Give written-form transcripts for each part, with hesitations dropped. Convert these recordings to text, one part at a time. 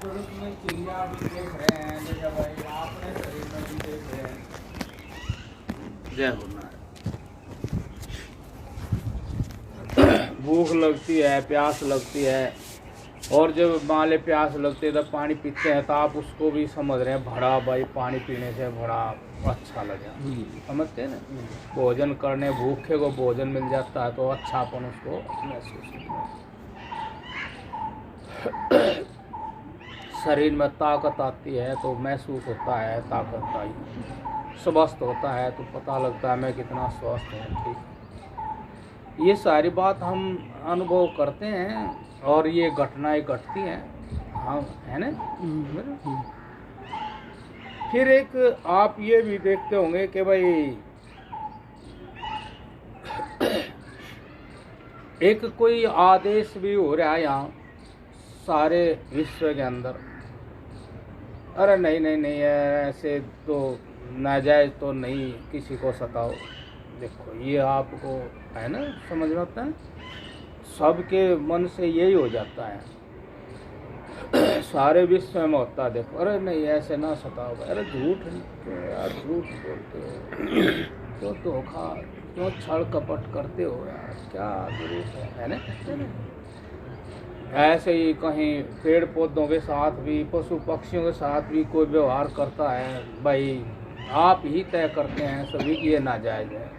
फिर उसमें चिड़िया भी देख रहे हैं, जैसे भाई आपने शरीर में भी देख रहे हैं। जय हो नारायण। भूख लगती है, प्यास लगती है, और जब माले प्यास लगती है तब पानी पीते हैं तो आप उसको भी समझ रहे हैं बड़ा भाई पानी पीने से बड़ा अच्छा लगे, समझते हैं ना। भोजन करने भूखे को भोजन मिल जाता है तो अच्छापन उसको महसूस होता है। शरीर में ताकत आती है तो महसूस होता है ताकत आई, स्वस्थ होता है तो पता लगता है मैं कितना स्वस्थ हूँ। ठीक, ये सारी बात हम अनुभव करते हैं और ये घटनाएं घटती हैं, हाँ है ना। फिर एक आप ये भी देखते होंगे कि भाई एक कोई आदेश भी हो रहा है यहाँ सारे विश्व के अंदर, अरे नहीं नहीं नहीं ऐसे तो नाजायज तो नहीं, किसी को सताओ। देखो ये आपको है ना समझ में आता है, सबके मन से यही हो जाता है। सारे विश्व में होता है, देखो अरे नहीं ऐसे ना सताओ, अरे झूठ क्यों यार, झूठ बोलते हो, क्यों धोखा, क्यों छल कपट करते हो यार, क्या जरूरत है ना। ऐसे ही कहीं पेड़ पौधों के साथ भी, पशु पक्षियों के साथ भी कोई व्यवहार करता है, भाई आप ही तय करते हैं सभी की ये नाजायज है,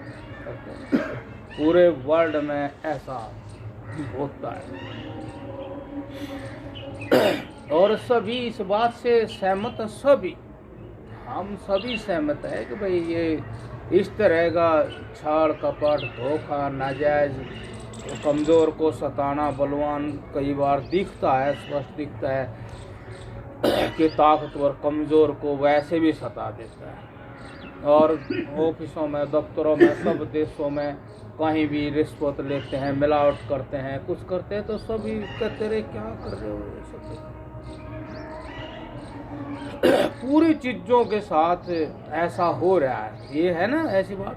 पूरे वर्ल्ड में ऐसा होता है। और सभी इस बात से सहमत हैं, सभी हम सभी सहमत है कि भाई ये इस तरह का छाड़ कपट धोखा नाजायज, कमज़ोर को सताना, बलवान कई बार दिखता है, स्पष्ट दिखता है कि ताकतवर कमज़ोर को वैसे भी सता देता है। और ऑफिसों में, दफ्तरों में, सब देशों में कहीं भी रिश्वत लेते हैं, मिलावट करते हैं, कुछ करते हैं तो सभी कहते रहे क्या कर रहे हो ये सब। पूरी चीज़ों के साथ ऐसा हो रहा है, ये है ना ऐसी बात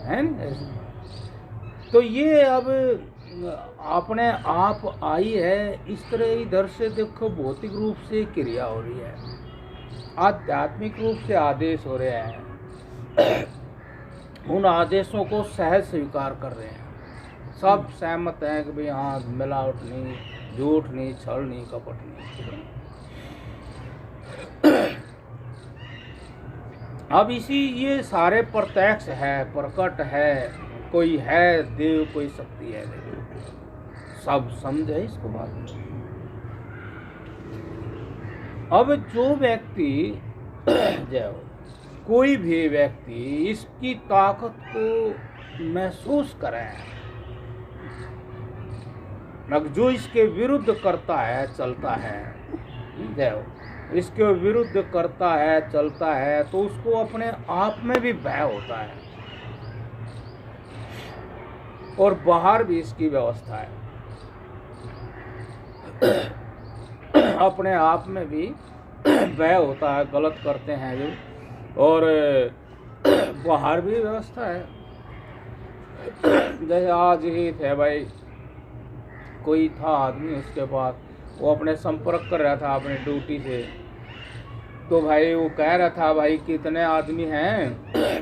है ना ऐसी। तो ये अब अपने आप आई है इस तरह, इधर से देखो भौतिक रूप से क्रिया हो रही है, आध्यात्मिक रूप से आदेश हो रहे हैं, उन आदेशों को सहज स्वीकार कर रहे हैं, सब सहमत हैं कि भाई हाँ मिलावट नहीं, झूठ नहीं, छल नहीं, कपट नहीं। अब इसी ये सारे प्रत्यक्ष है, प्रकट है, कोई है देव, कोई शक्ति है देव, सब समझे इसको बात। अब जो व्यक्ति जो कोई भी व्यक्ति इसकी ताकत को महसूस करे, जो इसके विरुद्ध करता है चलता है, जो इसके विरुद्ध करता है चलता है तो उसको अपने आप में भी भय होता है और बाहर भी इसकी व्यवस्था है, अपने आप में भी भय होता है, गलत करते हैं जो, और बाहर भी व्यवस्था है। जैसे आज ही थे भाई, कोई था आदमी, उसके बाद वो अपने संपर्क कर रहा था अपनी ड्यूटी से, तो भाई वो कह रहा था भाई कितने आदमी हैं,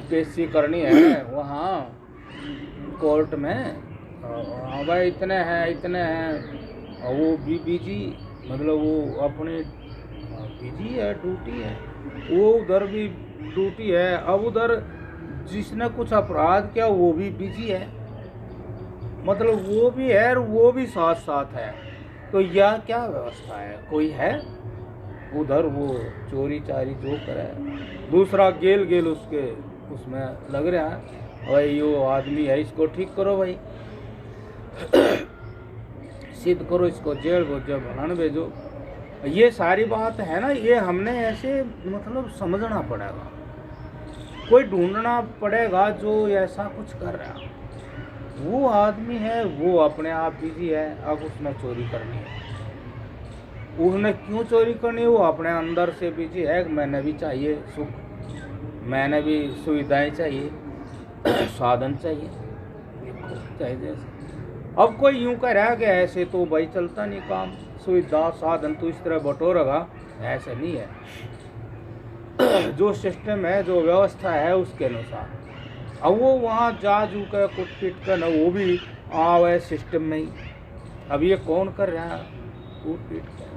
पेशी करनी है वहाँ कोर्ट में, हाँ भाई इतने हैं इतने हैं, और वो भी बिजी, मतलब वो अपनी बिजी है, ड्यूटी है, वो उधर भी ड्यूटी है, अब उधर जिसने कुछ अपराध किया वो भी बिजी है, मतलब वो भी है और वो भी साथ साथ है। तो यह क्या व्यवस्था है, कोई है उधर वो चोरी चारी जो करे, दूसरा गेल गेल उसके उसमें लग रहा है, भाई यो आदमी है इसको ठीक करो भाई, सिद्ध करो इसको, जेल भेजो, भलन भेजो। ये सारी बात है ना, ये हमने ऐसे मतलब समझना पड़ेगा, कोई ढूंढना पड़ेगा जो ऐसा कुछ कर रहा है। वो आदमी है वो अपने आप बिजी है, अब उसने चोरी करनी है, उसने क्यों चोरी करनी है, वो अपने अंदर से बिजी है, मैंने भी चाहिए सुख, मैंने भी सुविधाएं चाहिए, साधन चाहिए, देखो चाहिए जैसे। अब कोई यूं कह रहा है कि ऐसे तो भाई चलता नहीं काम, सुविधा साधन तू इस तरह बटोरेगा, ऐसा नहीं है। जो सिस्टम है, जो व्यवस्था है, उसके अनुसार। अब वो वहाँ जा जू कर कुट पीट कर न, वो भी आवे सिस्टम में ही। अब ये कौन कर रहा है? कूट पीट कर।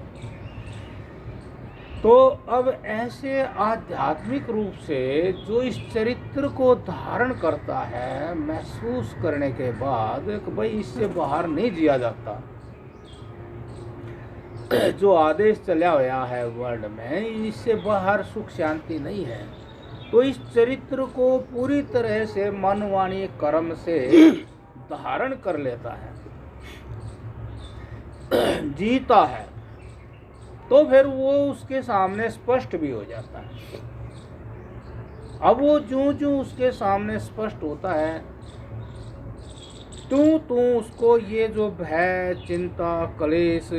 तो अब ऐसे आध्यात्मिक रूप से जो इस चरित्र को धारण करता है, महसूस करने के बाद कि भाई इससे बाहर नहीं जिया जाता, जो आदेश चला हुआ है वर्ल्ड में, इससे बाहर सुख शांति नहीं है, तो इस चरित्र को पूरी तरह से मन वाणी कर्म से धारण कर लेता है, जीता है, तो फिर वो उसके सामने स्पष्ट भी हो जाता है। अब वो जो उसके सामने स्पष्ट होता है, तू उसको ये जो भय, चिंता, कलेश,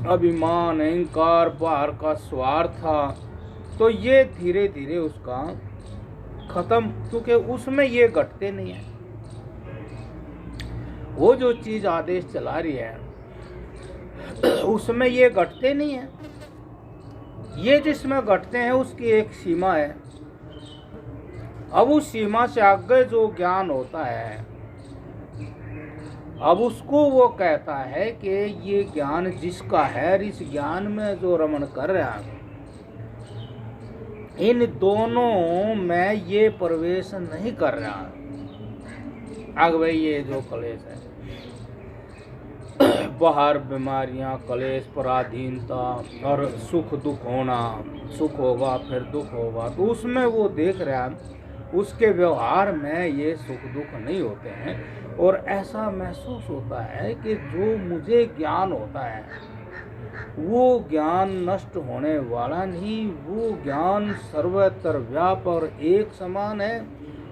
अभिमान, अहंकार, बाहर का स्वार्थ था, तो ये धीरे धीरे उसका खत्म, क्योंकि उसमें ये घटते नहीं है। वो जो चीज आदेश चला रही है उसमें ये घटते नहीं है। ये जिसमें घटते हैं उसकी एक सीमा है। अब उस सीमा से आगे जो ज्ञान होता है, अब उसको वो कहता है कि ये ज्ञान जिसका है, इस ज्ञान में जो रमण कर रहा है, इन दोनों में ये प्रवेश नहीं कर रहा। आगे भाई ये जो कलेश है, बाहर बीमारियां, कलेश, पराधीनता और सुख दुख होना, सुख होगा फिर दुख होगा, तो उसमें वो देख रहा है उसके व्यवहार में ये सुख दुख नहीं होते हैं। और ऐसा महसूस होता है कि जो मुझे ज्ञान होता है वो ज्ञान नष्ट होने वाला नहीं, वो ज्ञान सर्वत्र व्यापक और एक समान है।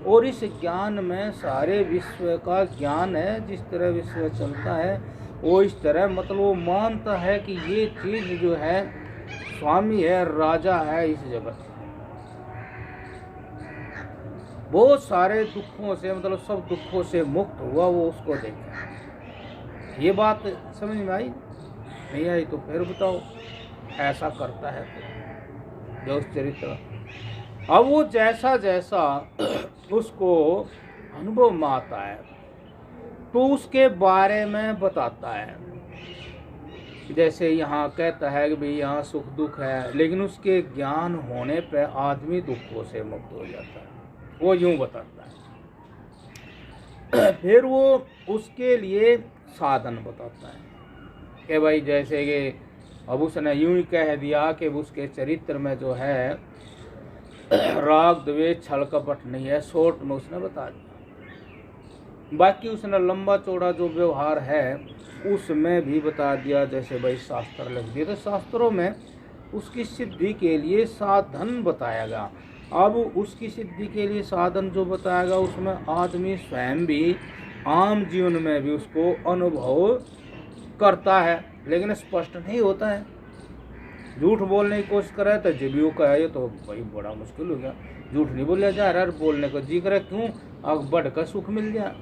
और इस ज्ञान में सारे विश्व का ज्ञान है। जिस तरह विश्व चलता है वो इस तरह, मतलब वो मानता है कि ये चीज जो है स्वामी है, राजा है इस जगत। बहुत सारे दुखों से, मतलब सब दुखों से मुक्त हुआ, वो उसको देखा। ये बात समझ में आई? नहीं आई तो फिर बताओ। ऐसा करता है तो जो उस चरित्र, अब वो जैसा जैसा उसको अनुभव में आता है तो उसके बारे में बताता है। जैसे यहाँ कहता है कि भाई यहाँ सुख दुख है, लेकिन उसके ज्ञान होने पर आदमी दुखों से मुक्त हो जाता है, वो यूं बताता है। फिर वो उसके लिए साधन बताता है कि भाई जैसे कि अब उसने यूं ही कह दिया कि उसके चरित्र में जो है राग द्वेष छल कपट नहीं है, शॉर्ट में उसने बता दिया। बाकी उसने लंबा चौड़ा जो व्यवहार है उसमें भी बता दिया। जैसे भाई शास्त्र लिख दिए तो शास्त्रों में उसकी सिद्धि के लिए साधन बताया गया। अब उसकी सिद्धि के लिए साधन जो बताया गया उसमें आदमी स्वयं भी आम जीवन में भी उसको अनुभव करता है, लेकिन स्पष्ट नहीं होता है। झूठ बोलने की कोशिश करे तो जीवियों का है, ये तो भाई बड़ा मुश्किल हो गया। झूठ नहीं बोला जा रहा, बोलने को जी करे क्यों? अब बढ़ कर सुख मिल जाए,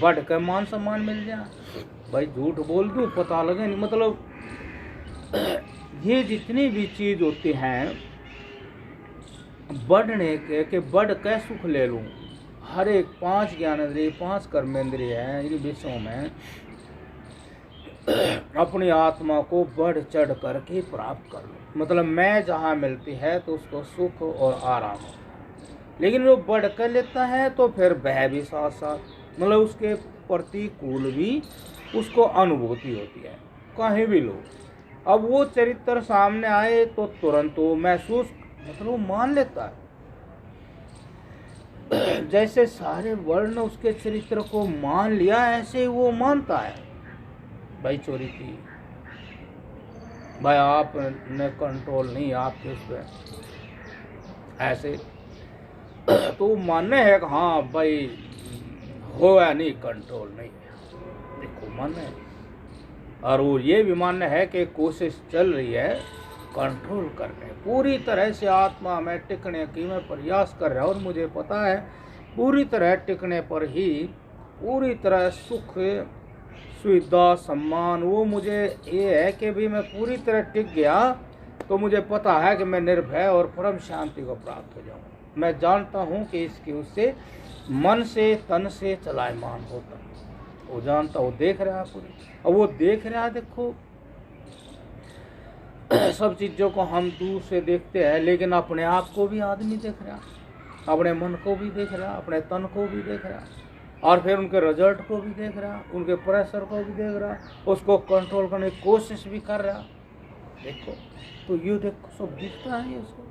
बढ़ कर मान सम्मान मिल जाए, भाई झूठ बोल दूँ पता लगे नहीं। मतलब ये जितनी भी चीज होती हैं बढ़ने के बढ़ कर सुख ले लूँ, हर एक 5 ज्ञानेंद्रिय 5 कर्मेंद्रिय हैं, इन विषयों में अपनी आत्मा को बढ़ चढ़ करके प्राप्त कर लो। मतलब मैं जहाँ मिलती है तो उसको सुख और आराम हो, लेकिन वो बढ़ कर लेता है तो फिर वह भी साथ साथ, मतलब उसके प्रतिकूल भी उसको अनुभूति होती है कहीं भी लो। अब वो चरित्र सामने आए तो तुरंत वो महसूस, मतलब वो मान लेता है। जैसे सारे वर्ण उसके चरित्र को मान लिया, ऐसे वो मानता है। भाई चोरी की, भाई आपने कंट्रोल नहीं आपके उस पर, ऐसे तो मानने है कि हाँ भाई हो या नहीं, कंट्रोल नहीं देखो मानने है। और वो ये भी मानना है कि कोशिश चल रही है कंट्रोल करने, पूरी तरह से आत्मा में टिकने की मैं प्रयास कर रहा हूँ। और मुझे पता है पूरी तरह टिकने पर ही पूरी तरह सुख सुविधा सम्मान, वो मुझे ये है कि भी मैं पूरी तरह टिक गया तो मुझे पता है कि मैं निर्भय और परम शांति को प्राप्त हो जाऊँ। मैं जानता हूँ कि इसकी उससे मन से तन से चलायमान होता, वो जानता, वो देख रहा है पूरी, और वो देख रहा है। देखो सब चीज़ों को हम दूर से देखते हैं, लेकिन अपने आप को भी आदमी देख रहा, अपने मन को भी देख रहा, अपने तन को भी देख रहा, और फिर उनके रिजल्ट को भी देख रहा, उनके प्रेशर को भी देख रहा, उसको कंट्रोल करने की कोशिश भी कर रहा। देखो तो ये देखो सब दिखता है उसको।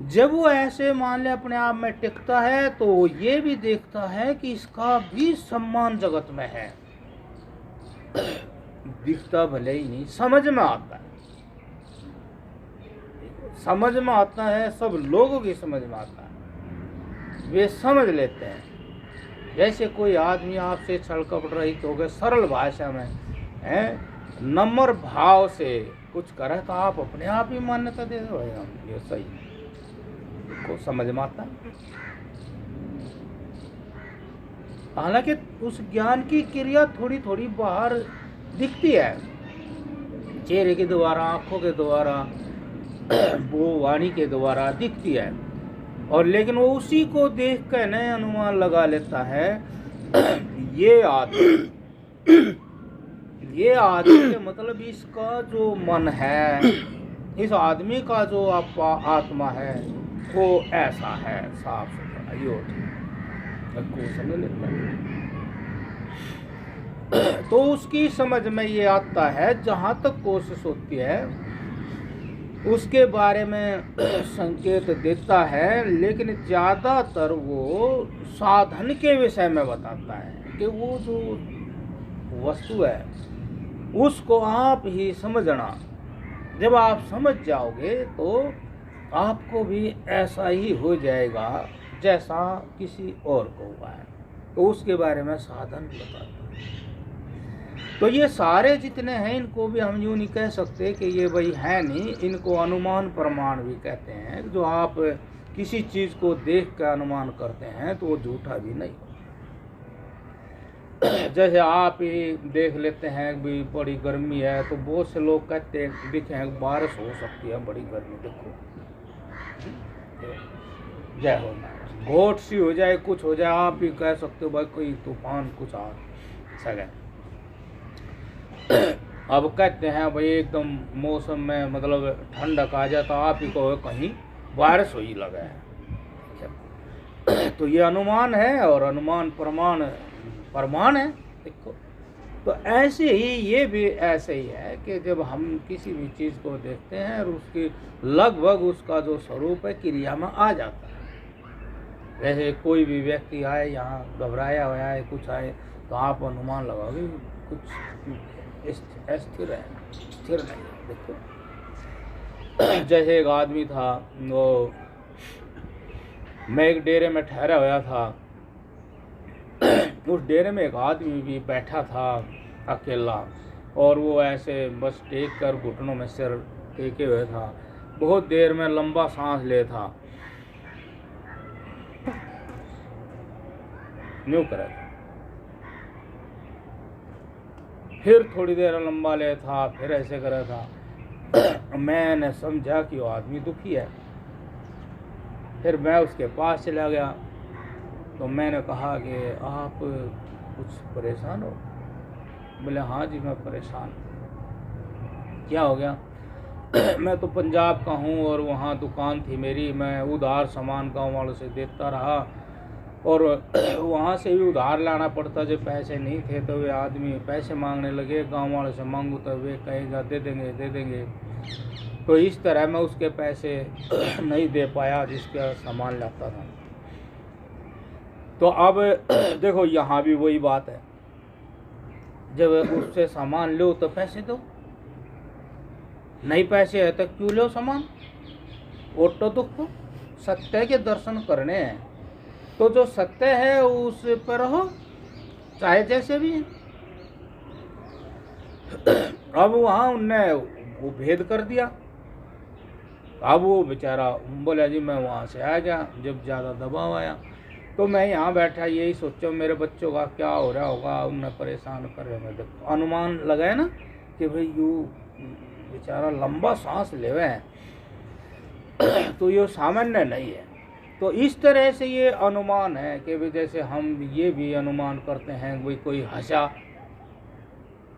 जब वो ऐसे मान ले अपने आप में टिकता है तो वो ये भी देखता है कि इसका भी सम्मान जगत में है। दिखता भले ही नहीं, समझ में आता है, समझ में आता है, सब लोगों की समझ में आता है, वे समझ लेते हैं। जैसे कोई आदमी आपसे छल कपट रहित हो गए, सरल भाषा में है, नम्र भाव से कुछ करे तो आप अपने आप ही मान्यता दे दो, ये सही को समझ में आता है। हालांकि उस ज्ञान की क्रिया थोड़ी थोड़ी बाहर दिखती है, चेहरे के द्वारा, आंखों के द्वारा, वो वाणी के द्वारा दिखती है, और लेकिन वो उसी को देख कर नए अनुमान लगा लेता है। ये आदमी के मतलब इसका जो मन है, इस आदमी का जो आत्मा है वो ऐसा है, साफ सुथरा, यो को समझ लेता है। तो उसकी समझ में ये आता है, जहाँ तक कोशिश होती है उसके बारे में संकेत देता है, लेकिन ज़्यादातर वो साधन के विषय में बताता है कि वो जो वस्तु है उसको आप ही समझना। जब आप समझ जाओगे तो आपको भी ऐसा ही हो जाएगा जैसा किसी और को हुआ है, तो उसके बारे में साधन बताता है। तो ये सारे जितने हैं इनको भी हम यूँ नहीं कह सकते कि ये भाई है नहीं, इनको अनुमान प्रमाण भी कहते हैं। जो आप किसी चीज़ को देख कर अनुमान करते हैं तो वो झूठा भी नहीं। जैसे आप ही देख लेते हैं भी बड़ी गर्मी है, तो बहुत से लोग कहते हैं दिखे हैं बारिश हो सकती है, बड़ी गर्मी, देखो जय हो, घोट सी हो जाए, कुछ हो जाए, आप ही कह सकते हो भाई कोई तूफान कुछ आ सके। अब कहते हैं भाई एकदम मौसम में मतलब ठंडक आ जाए तो आप ही को कहीं बारिश हो ही लगा है। तो ये अनुमान है, और अनुमान प्रमाण है। देखो तो ऐसे ही ये भी ऐसे ही है कि जब हम किसी भी चीज़ को देखते हैं और उसकी लगभग उसका जो स्वरूप है क्रिया में आ जाता है। जैसे कोई भी व्यक्ति आए यहाँ घबराया हुआ है, कुछ आए, तो आप अनुमान लगाओगे कुछ स्थिर है, स्थिर नहीं है। देखो जैसे एक आदमी था, वो मैं एक डेरे में ठहरा हुआ था, उस डेरे में एक आदमी भी बैठा था अकेला, और वो ऐसे बस टेक कर घुटनों में सिर टेके हुए था, बहुत देर में लंबा सांस ले था, न्यू करा था, फिर थोड़ी देर लंबा ले था, फिर ऐसे करा था। मैंने समझा कि वो आदमी दुखी है, फिर मैं उसके पास चला गया, तो मैंने कहा कि आप कुछ परेशान हो? बोले हाँ जी मैं परेशान। क्या हो गया? मैं तो पंजाब का हूँ और वहाँ दुकान थी मेरी, मैं उधार सामान गांव वालों से देता रहा, और वहाँ से भी उधार लाना पड़ता, जब पैसे नहीं थे तो वे आदमी पैसे मांगने लगे, गांव वालों से मांगू तो वे कहेगा दे देंगे दे देंगे। तो इस तरह मैं उसके पैसे नहीं दे पाया जिसका सामान लाता था। तो अब देखो यहाँ भी वही बात है, जब उससे सामान लो तो पैसे दो, नहीं पैसे है तो क्यों लो सामान? ऑटो दुख सत्य के दर्शन करने हैं, तो जो सत्य है उस पर रहो, चाहे जैसे भी। अब वहाँ उनने वो भेद कर दिया। अब वो बेचारा बोला जी मैं वहाँ से आ गया, जब ज़्यादा दबाव आया तो मैं यहाँ बैठा यही सोचो मेरे बच्चों का क्या हो रहा होगा, उन्हें परेशान कर रहे हैं। देखो अनुमान लगाए ना कि भाई यू बेचारा लंबा सांस लेवे है तो ये सामान्य नहीं है। तो इस तरह से ये अनुमान है कि भाई जैसे हम ये भी अनुमान करते हैं भाई कोई हंसा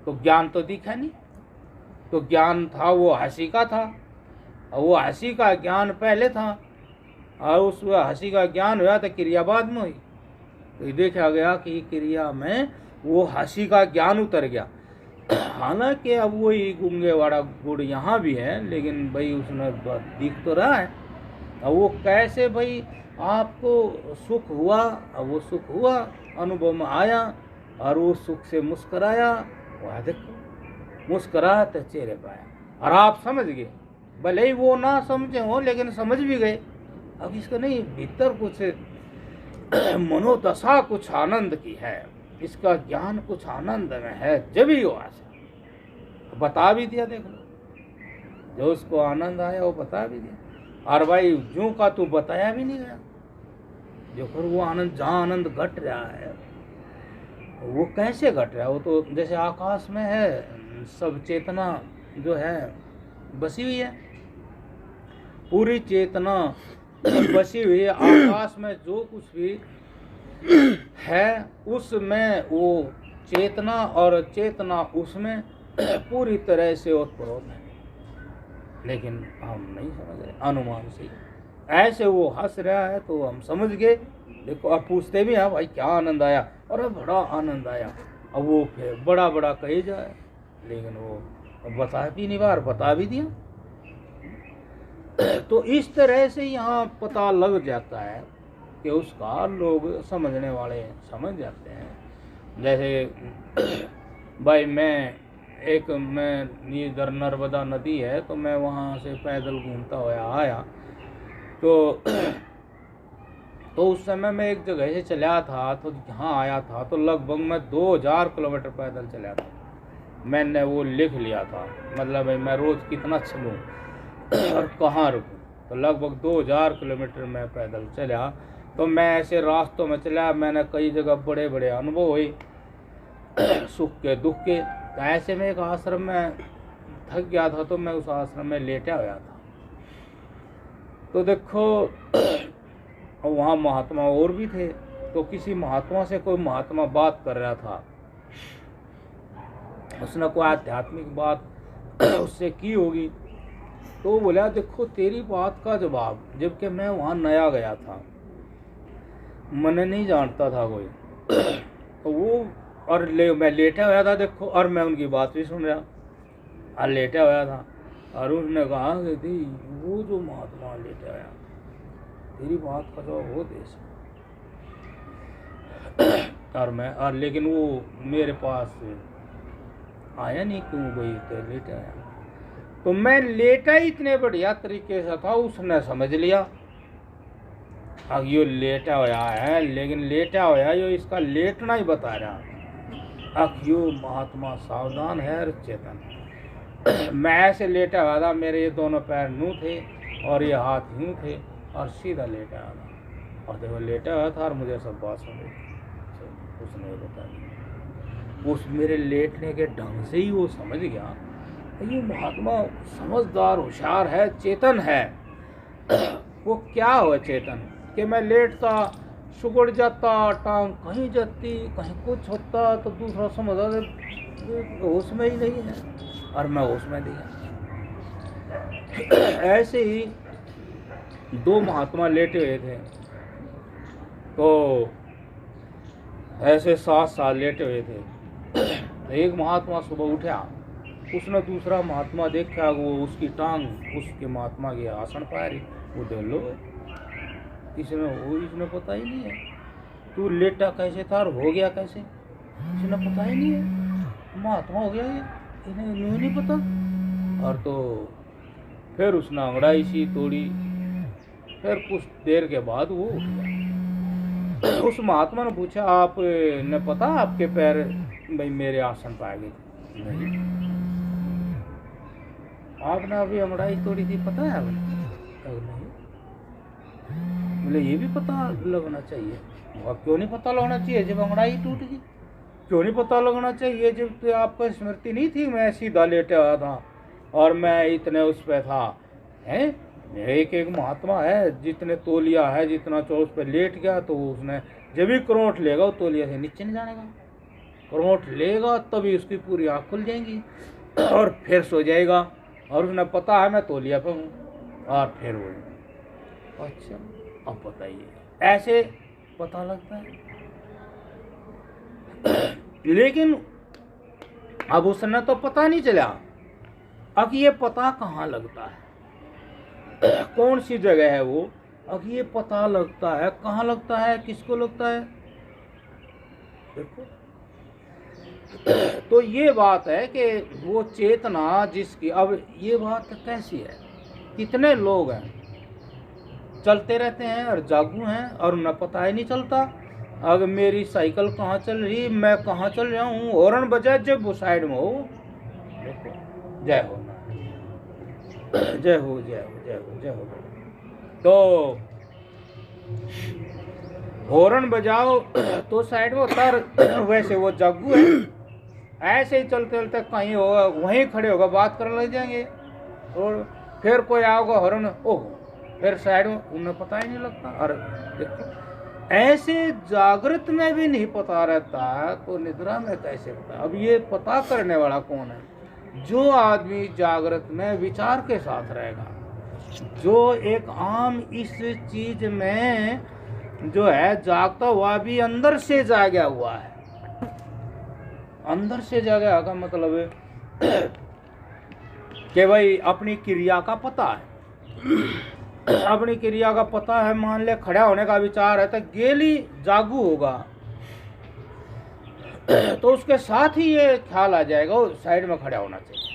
तो ज्ञान तो दिखा नहीं, तो ज्ञान था वो हंसी का था, और वो हंसी का ज्ञान पहले था और उस हंसी का ज्ञान हुआ तो क्रिया बाद में हुई। तो ये देखा गया कि क्रिया में वो हंसी का ज्ञान उतर गया। हालांकि अब वही गूंगे वाला गुड़ यहाँ भी है, लेकिन भाई उसमें दिख तो रहा है। अब वो कैसे भाई आपको सुख हुआ, अब वो सुख हुआ अनुभव में आया और वो सुख से मुस्कराया, वह देखो मुस्कराया तो चेहरे पाया और आप समझ गए, भले ही वो ना समझे हो लेकिन समझ भी गए। अब इसका नहीं भीतर कुछ मनोदशा कुछ आनंद की है, इसका ज्ञान कुछ आनंद में है, जब ही वो आशा बता भी दिया। देख लो जो उसको आनंद आया वो बता भी दिया, और भाई जो का तू बताया भी नहीं गया। जो फिर वो आनंद जहाँ आनंद घट रहा है वो कैसे घट रहा है, वो तो जैसे आकाश में है, सब चेतना जो है बसी हुई है, पूरी चेतना बसी हुई है। आकाश में जो कुछ भी है उसमें वो चेतना, और चेतना उसमें पूरी तरह से ओतप्रोत है, लेकिन हम नहीं समझ रहे अनुमान से। ऐसे वो हंस रहा है तो हम समझ गए। देखो अब पूछते भी हैं भाई क्या आनंद आया, अरे बड़ा आनंद आया। अब वो फिर बड़ा बड़ा कही जाए, लेकिन वो बता भी नहीं बार बता भी दिया। तो इस तरह से यहाँ पता लग जाता है कि उसका लोग समझने वाले समझ जाते हैं। जैसे भाई मैं इधर नर्मदा नदी है तो मैं वहाँ से पैदल घूमता हुआ आया, तो उस समय मैं एक जगह से चला था तो यहाँ आया था तो लगभग मैं 2000 किलोमीटर पैदल चला था। मैंने वो लिख लिया था, मतलब मैं रोज़ कितना चलूँ और कहाँ रुकूँ। तो लगभग 2000 किलोमीटर मैं पैदल चला। तो मैं ऐसे रास्तों में चला, मैंने कई जगह बड़े बड़े अनुभव हुए सुख के दुख के। तो ऐसे में एक आश्रम में थक गया था तो मैं उस आश्रम में लेटा हुआ था। तो देखो वहाँ महात्मा और भी थे, तो किसी महात्मा से कोई महात्मा बात कर रहा था, उसने कोई आध्यात्मिक बात उससे की होगी। तो बोला देखो तेरी बात का जवाब, जबकि मैं वहाँ नया गया था, मैंने नहीं जानता था कोई। तो वो और मैं लेटा हुआ था देखो, और मैं उनकी बात भी सुन रहा और लेटा हुआ था। और उसने कहा कि दी वो जो महात्मा लेटा हुआ, तेरी बात का जवाब वो देश। और लेकिन वो मेरे पास आया नहीं, क्यों भाई तो लेटा आया। तो मैं लेटा ही इतने बढ़िया तरीके से था, उसने समझ लिया अब यो लेटा हुआ है, लेकिन लेटा हुआ यो इसका लेटना ही बता रहा। अब यो महात्मा सावधान है और चेतन है। मैं ऐसे लेटा हुआ था, मेरे ये दोनों पैर यूं थे और ये हाथ यूं थे और सीधा लेटा हुआ था। और देखो लेटा हुआ था और मुझे सब बात सुन रही थी, उसने बता दिया। उस मेरे लेटने के ढंग से ही वो समझ गया ये महात्मा समझदार होशियार है, चेतन है। वो क्या हुआ चेतन कि मैं लेटता सुगड़ जाता, टांग कहीं जाती, कहीं कुछ होता तो दूसरा समझ आता होश में ही नहीं है और मैं होश में नहीं। ऐसे ही दो महात्मा लेटे हुए थे, तो ऐसे 7 साल लेटे हुए थे। एक महात्मा सुबह उठा, उसने दूसरा महात्मा देखा, वो उसकी टांग उसके महात्मा के आसन पा रही, वो दे लो इसने पता ही नहीं है तू लेटा कैसे था और हो गया कैसे, इसने पता ही नहीं है महात्मा हो गया ये, इन्हें नहीं पता। और तो फिर उसने अंगड़ाई सी तोड़ी, फिर कुछ देर के बाद वो उठ गया। उस महात्मा ने पूछा आपने पता आपके पैर भाई मेरे आसन पाए गए? नहीं। आपने अभी अंगड़ाई तोड़ी थी, पता है? नहीं। बोले ये भी पता लगना चाहिए। और क्यों नहीं पता लगना चाहिए जब अंगड़ाई टूट गई? क्यों नहीं पता लगना चाहिए जब तो आपको स्मृति नहीं थी मैं सीधा लेटे आया था और मैं इतने उस पे था? हैं, एक एक महात्मा है जितने तोलिया है जितना उस पे लेट गया तो उसने जब भी करोट लेगा वो तोलिया से नीचे नहीं जानेगा। करोट लेगा तभी उसकी पूरी आँख खुल जाएंगी और फिर सो जाएगा और उसने पता है मैं तोलिया पे हूँ और फिर वो अच्छा अब बताइए ऐसे पता लगता है। लेकिन अब उसने तो पता नहीं चला। अब ये पता कहाँ लगता है? कौन सी जगह है वो? अब ये पता लगता है कहाँ लगता है? किसको लगता है? देखो तो ये बात है कि वो चेतना जिसकी, अब ये बात कैसी है? कितने लोग हैं चलते रहते हैं और जागू हैं और उन्हें पता ही नहीं चलता। अगर मेरी साइकिल कहाँ चल रही, मैं कहाँ चल रहा हूँ, हॉर्न बजाए जब वो साइड में हो। देखो जय हो जय हो जय हो जय हो जय हो। तो हॉर्न बजाओ तो साइड में उतर, वैसे वो जागू है ऐसे ही चलते चलते कहीं होगा वहीं खड़े होगा बात करने लग जाएंगे और फिर कोई आओगा हॉर्न ओह फिर साइड में उन्हें पता ही नहीं लगता। और देखो ऐसे जागृत में भी नहीं पता रहता तो निद्रा में कैसे पता? अब ये पता करने वाला कौन है? जो आदमी जागृत में विचार के साथ रहेगा, जो एक आम इस चीज में जो है जागता हुआ भी अंदर से जागा हुआ है। अंदर से जागा का मतलब है कि भाई अपनी क्रिया का पता है, अपनी क्रिया का पता है। मान ले खड़ा होने का विचार है तो गेली जागू होगा तो उसके साथ ही ये ख्याल आ जाएगा वो साइड में खड़ा होना चाहिए।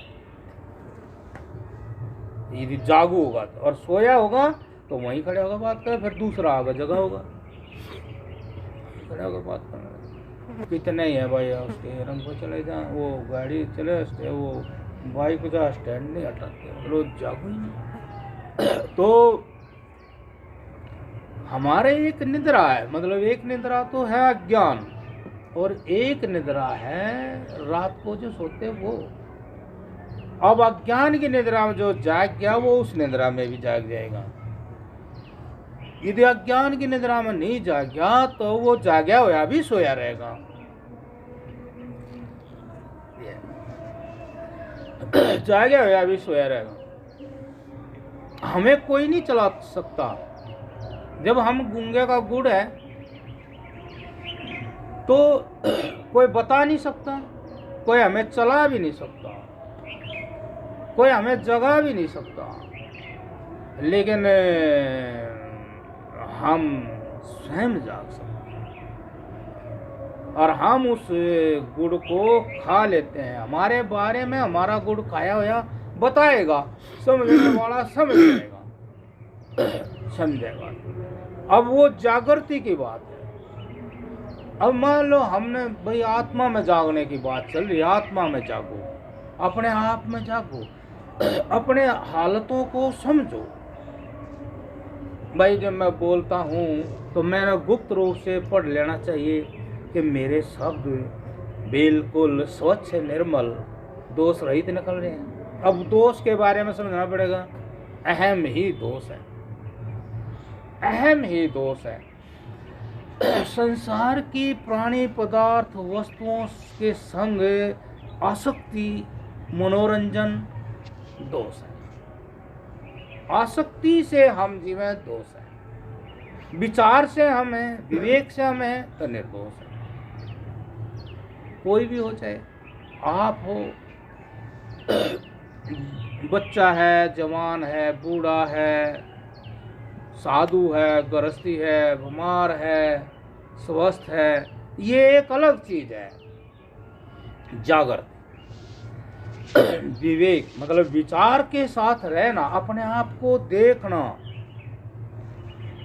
यदि जागू होगा तो, और सोया होगा तो वहीं खड़े होगा बात करे, फिर दूसरा आगे जगह होगा खड़ा होगा बात करना। कितने ही है भाई उसके रंग पर चले जाए वो गाड़ी चले वो बाइक का स्टैंड नहीं हटाते रोज जागू ही नहीं। तो हमारे एक निद्रा है, मतलब एक निद्रा तो है अज्ञान और एक निद्रा है रात को जो सोते वो। अब अज्ञान की निद्रा में जो जाग गया वो उस निद्रा में भी जाग जाएगा। यदि अज्ञान की निद्रा में नहीं जाग गया तो वो जागया हुआ भी सोया रहेगा। जागया हुआ भी सोया रहेगा। हमें कोई नहीं चला सकता। जब हम गूंगे का गुड़ है तो कोई बता नहीं सकता, कोई हमें चला भी नहीं सकता, कोई हमें जगा भी नहीं सकता, लेकिन हम स्वयं जाग सकते हैं और हम उस गुड़ को खा लेते हैं। हमारे बारे में हमारा गुड़ खाया हुआ बताएगा, समझने वाला समझ जाएगा, समझेगा। अब वो जागृति की बात है। अब मान लो हमने भाई आत्मा में जागने की बात चल रही, आत्मा में जागो, अपने आप में जागो, अपने हालतों को समझो। भाई जब मैं बोलता हूँ तो मैंने गुप्त रूप से पढ़ लेना चाहिए कि मेरे शब्द बिल्कुल स्वच्छ निर्मल दोष रहित निकल रहे हैं। अब दोष के बारे में समझना पड़ेगा। अहम ही दोष है, अहम ही दोष है। संसार की प्राणी पदार्थ वस्तुओं के संग आसक्ति मनोरंजन दोष है। आसक्ति से हम जीवन दोष है, विचार से हम हैं, विवेक से हम हैं तो निर्दोष है। कोई भी हो, चाहे आप हो, बच्चा है, जवान है, बूढ़ा है, साधु है, गृहस्थी है, बीमार है, स्वस्थ है, ये एक अलग चीज है। जागृत विवेक मतलब विचार के साथ रहना, अपने आप को देखना,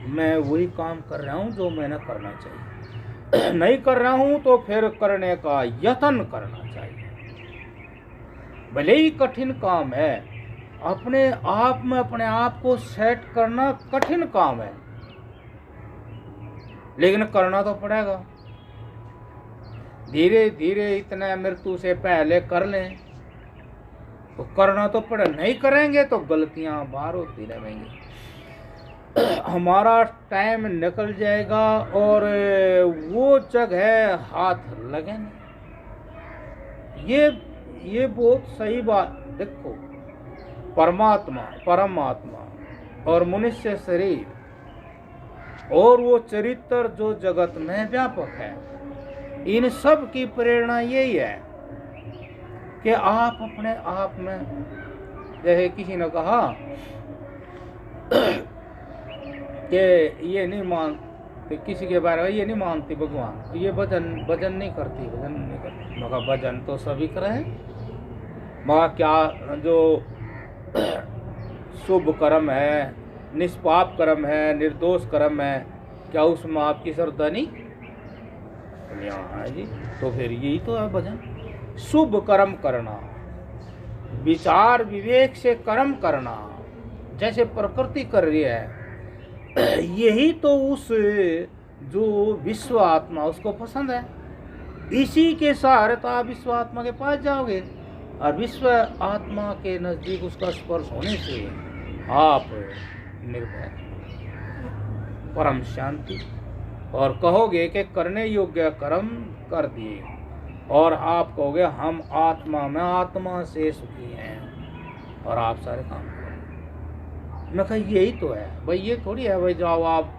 मैं वही काम कर रहा हूं जो मैंने करना चाहिए, नहीं कर रहा हूं तो फिर करने का यत्न करना चाहिए। भले ही कठिन काम है, अपने आप में अपने आप को सेट करना कठिन काम है, लेकिन करना तो पड़ेगा। धीरे धीरे इतना मृत्यु से पहले कर लें तो करना तो पड़े, नहीं करेंगे तो गलतियां बाहर होती रहेंगी, हमारा टाइम निकल जाएगा और वो जगह हाथ लगे नहीं। ये बहुत सही बात। देखो, परमात्मा, परमात्मा और मनुष्य शरीर और वो चरित्र जो जगत में व्यापक है, इन सब की प्रेरणा यही है कि आप अपने आप में, जैसे किसी ने कहा कि ये नहीं मानते किसी के बारे में, ये नहीं मानती भगवान, ये भजन नहीं करती, भजन नहीं करती। मगर भजन तो सभी करें, मगर क्या जो शुभ कर्म है, निष्पाप कर्म है, निर्दोष कर्म है, क्या उसमें आपकी श्रद्धा नहीं है जी? तो फिर यही तो है भजन। शुभ कर्म करना, विचार विवेक से कर्म करना, जैसे प्रकृति कर रही है, यही तो उस जो विश्व आत्मा उसको पसंद है। इसी के सहारे आप विश्व आत्मा के पास जाओगे और विश्व आत्मा के नजदीक उसका स्पर्श होने से आप निर्भय, परम शांति, और कहोगे कि करने योग्य कर्म कर दिए, और आप कहोगे हम आत्मा में आत्मा से सुखी हैं, और आप सारे काम करोगे। मैं कहा यही तो है भाई, ये थोड़ी है भाई जाओ आप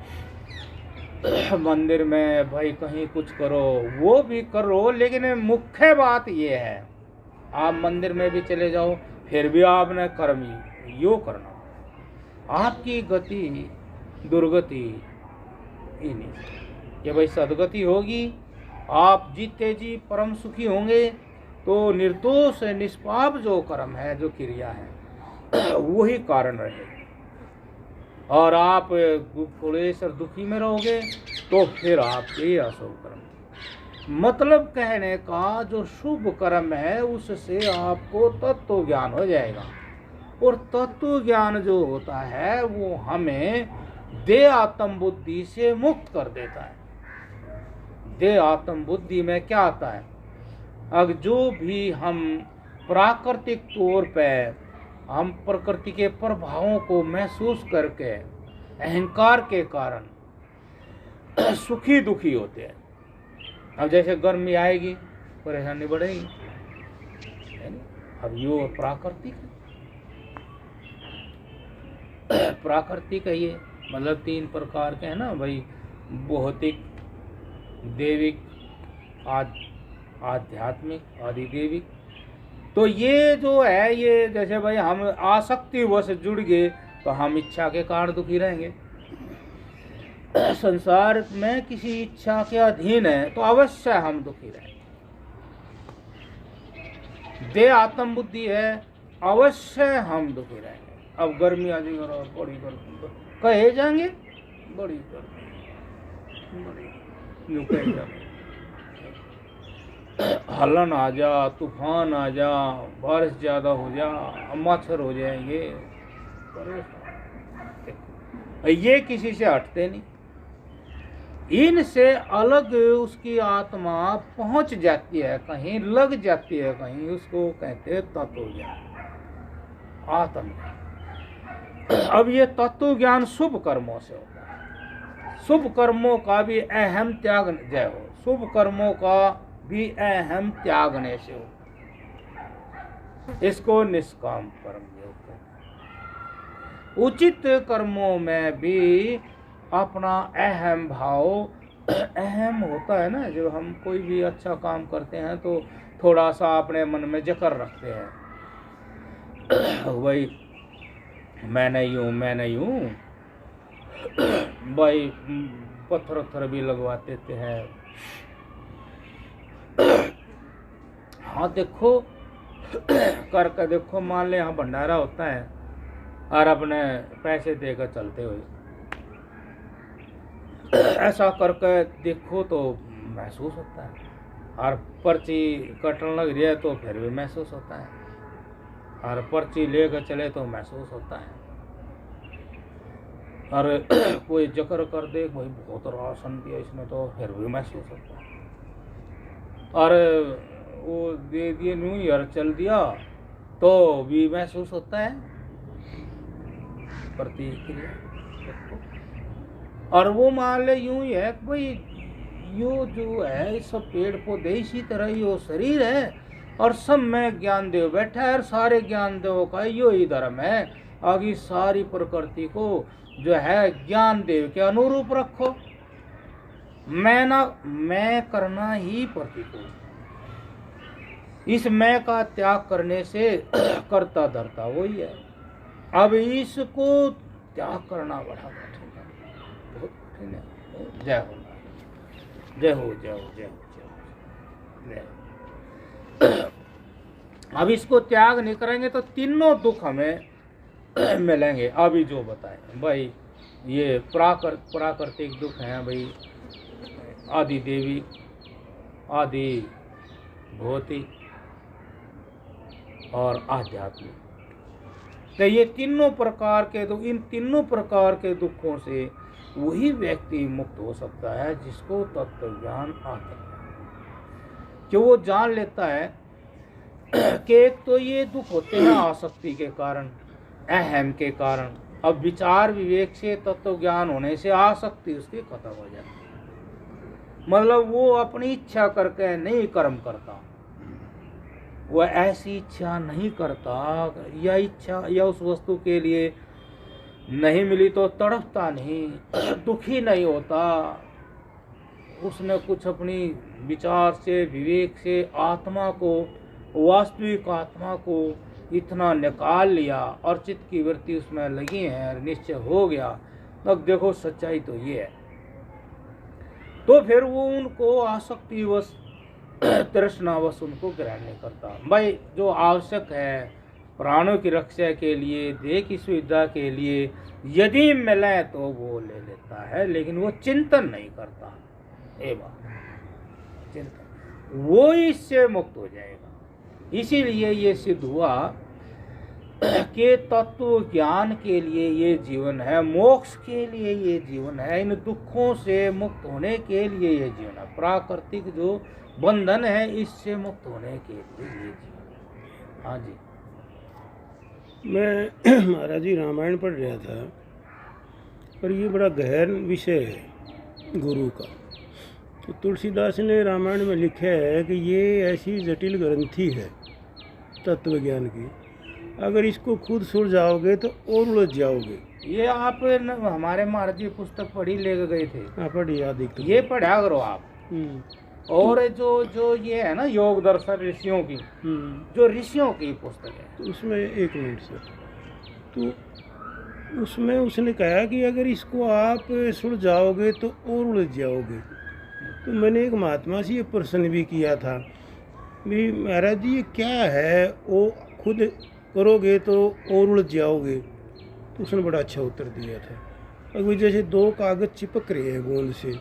मंदिर में भाई कहीं कुछ करो, वो भी करो, लेकिन मुख्य बात ये है आप मंदिर में भी चले जाओ फिर भी आपने कर्म यो करना, आपकी गति दुर्गति ही नहीं कि भाई सदगति होगी, आप जीते जी परम सुखी होंगे। तो निर्दोष निष्पाप जो कर्म है, जो क्रिया है, वही कारण रहे, और आप क्लेश और दुखी में रहोगे तो फिर आपके अशुभ कर्म। मतलब कहने का जो शुभ कर्म है उससे आपको तत्व ज्ञान हो जाएगा, और तत्व ज्ञान जो होता है वो हमें देह आत्म बुद्धि से मुक्त कर देता है। देह आत्म बुद्धि में क्या आता है, अब जो भी हम प्राकृतिक तौर पे हम प्रकृति के प्रभावों को महसूस करके अहंकार के कारण सुखी दुखी होते हैं। अब जैसे गर्मी आएगी परेशानी बढ़ेगी, अब यो प्राकृतिक है, ये मतलब 3 प्रकार के हैं ना भाई, भौतिक, देविक, आध्यात्मिक, आदिदेविक। तो ये जो है, ये जैसे भाई हम आसक्ति वश जुड़ गए तो हम इच्छा के कारण दुखी रहेंगे। संसार में किसी इच्छा के अधीन है तो अवश्य हम दुखी रहेंगे। देह आत्म बुद्धि है, अवश्य हम दुखी रहेंगे। अब गर्मी आ जाएगी, बड़ी गर्मी कहे जाएंगे, बड़ी गर्मी, बड़ी हलन आ जा, तूफान आ जा, बारिश ज़्यादा हो जा, मच्छर हो जाएंगे, ये किसी से हटते नहीं। इनसे अलग उसकी आत्मा पहुंच जाती है, कहीं लग जाती है, कहीं उसको कहते हैं तत्व ज्ञान, आत्म। अब ये तत्व ज्ञान शुभ कर्मों से होता है। शुभ कर्मों का भी अहम त्याग, जय हो, शुभ कर्मों का भी अहम त्यागने से हो, इसको निष्काम कर्म कहते हैं। उचित कर्मों में भी अपना अहम भाव अहम होता है ना, जब हम कोई भी अच्छा काम करते हैं तो थोड़ा सा अपने मन में जकर रखते हैं, भाई मैं नहीं हूँ, भाई पत्थर भी लगवाते हैं। हाँ देखो करके देखो, मान ले यहाँ भंडारा होता है और अपने पैसे देकर चलते हुए ऐसा करके देखो तो महसूस होता है, और पर्ची कटने लग रही है तो फिर भी महसूस होता है, और पर्ची लेकर चले तो महसूस होता है। और कोई जिक्र कर दे भाई बहुत राशन दिया इसने तो फिर भी महसूस होता है। और वो दे दिए न्यू ईयर चल दिया तो भी महसूस होता है प्रतिक्रिया। और वो मान ले यूं ही है कि भाई यो जो है ये सब पेड़ पौधे इसी तरह यो शरीर है और सब में ज्ञान देव बैठा है और सारे ज्ञान देवों का यो ही धर्म है। आगे सारी प्रकृति को जो है ज्ञान देव के अनुरूप रखो। मैं करना ही प्रतिकूल। इस मैं का त्याग करने से करता धरता वही है। अब इसको त्याग करना बड़ा कठिन है, बहुत कठिन है। जय हो जय हो जय हो जय हो जय हो। अब इसको त्याग नहीं करेंगे तो तीनों दुख हमें मिलेंगे। अभी जो बताए भाई ये प्राकृतिक दुख हैं भाई, आदि देवी, आदि भौतिक और आध्यात्मिक। तो ये तीनों प्रकार के दुख, इन तीनों प्रकार के दुखों से वही व्यक्ति मुक्त हो सकता है जिसको तत्व ज्ञान आता है। कि वो जान लेता है कि एक तो ये दुख होते हैं आसक्ति के कारण, अहम के कारण। अब विचार विवेक से तत्व ज्ञान होने से आसक्ति उसकी खत्म हो जाती है। मतलब वो अपनी इच्छा करके नहीं कर्म करता, वह ऐसी इच्छा नहीं करता या इच्छा या उस वस्तु के लिए नहीं मिली तो तड़पता नहीं, दुखी नहीं होता। उसने कुछ अपनी विचार से विवेक से आत्मा को, वास्तविक आत्मा को इतना निकाल लिया और चित्त की वृत्ति उसमें लगी है, निश्चय हो गया। अब देखो सच्चाई तो ये है। तो फिर वो उनको आसक्तिवश तृष्णावश उनको ग्रहण नहीं करता। भाई जो आवश्यक है प्राणों की रक्षा के लिए, देह की सुविधा के लिए यदि मिले तो वो ले लेता है, लेकिन वो चिंतन नहीं करता। ये बात चिंतन, वो इससे मुक्त हो जाएगा। इसीलिए ये सिद्ध हुआ कि तत्व ज्ञान के लिए ये जीवन है, मोक्ष के लिए ये जीवन है, इन दुखों से मुक्त होने के लिए ये जीवन है। प्राकृतिक जो बंधन है इससे मुक्त होने के लिए ये जीवन है। हाँ जी। मैं महाराज जी रामायण पढ़ रहा था और ये बड़ा गहन विषय है गुरु का। तो तुलसीदास ने रामायण में लिखा है कि ये ऐसी जटिल ग्रंथि है तत्व ज्ञान की, अगर इसको खुद सुलझाओगे तो और उलझ जाओगे। ये आप हमारे महाराज जी पुस्तक पढ़ी ले गए थे। हाँ पढ़ी याद एक। ये पढ़ा करो आप। और जो ये है ना योग दर्शन ऋषियों की, जो ऋषियों की पुस्तक है, तो उसमें एक मिनट सर, तो उसमें उसने कहा कि अगर इसको आप सुलझाओगे तो और उलझ जाओगे। तो मैंने एक महात्मा से ये प्रश्न भी किया था भी महाराज जी ये क्या है, वो खुद करोगे तो और उलझ जाओगे। तो उसने बड़ा अच्छा उत्तर दिया था। अगर जैसे दो कागज़ चिपक रहे हैं गोंद से,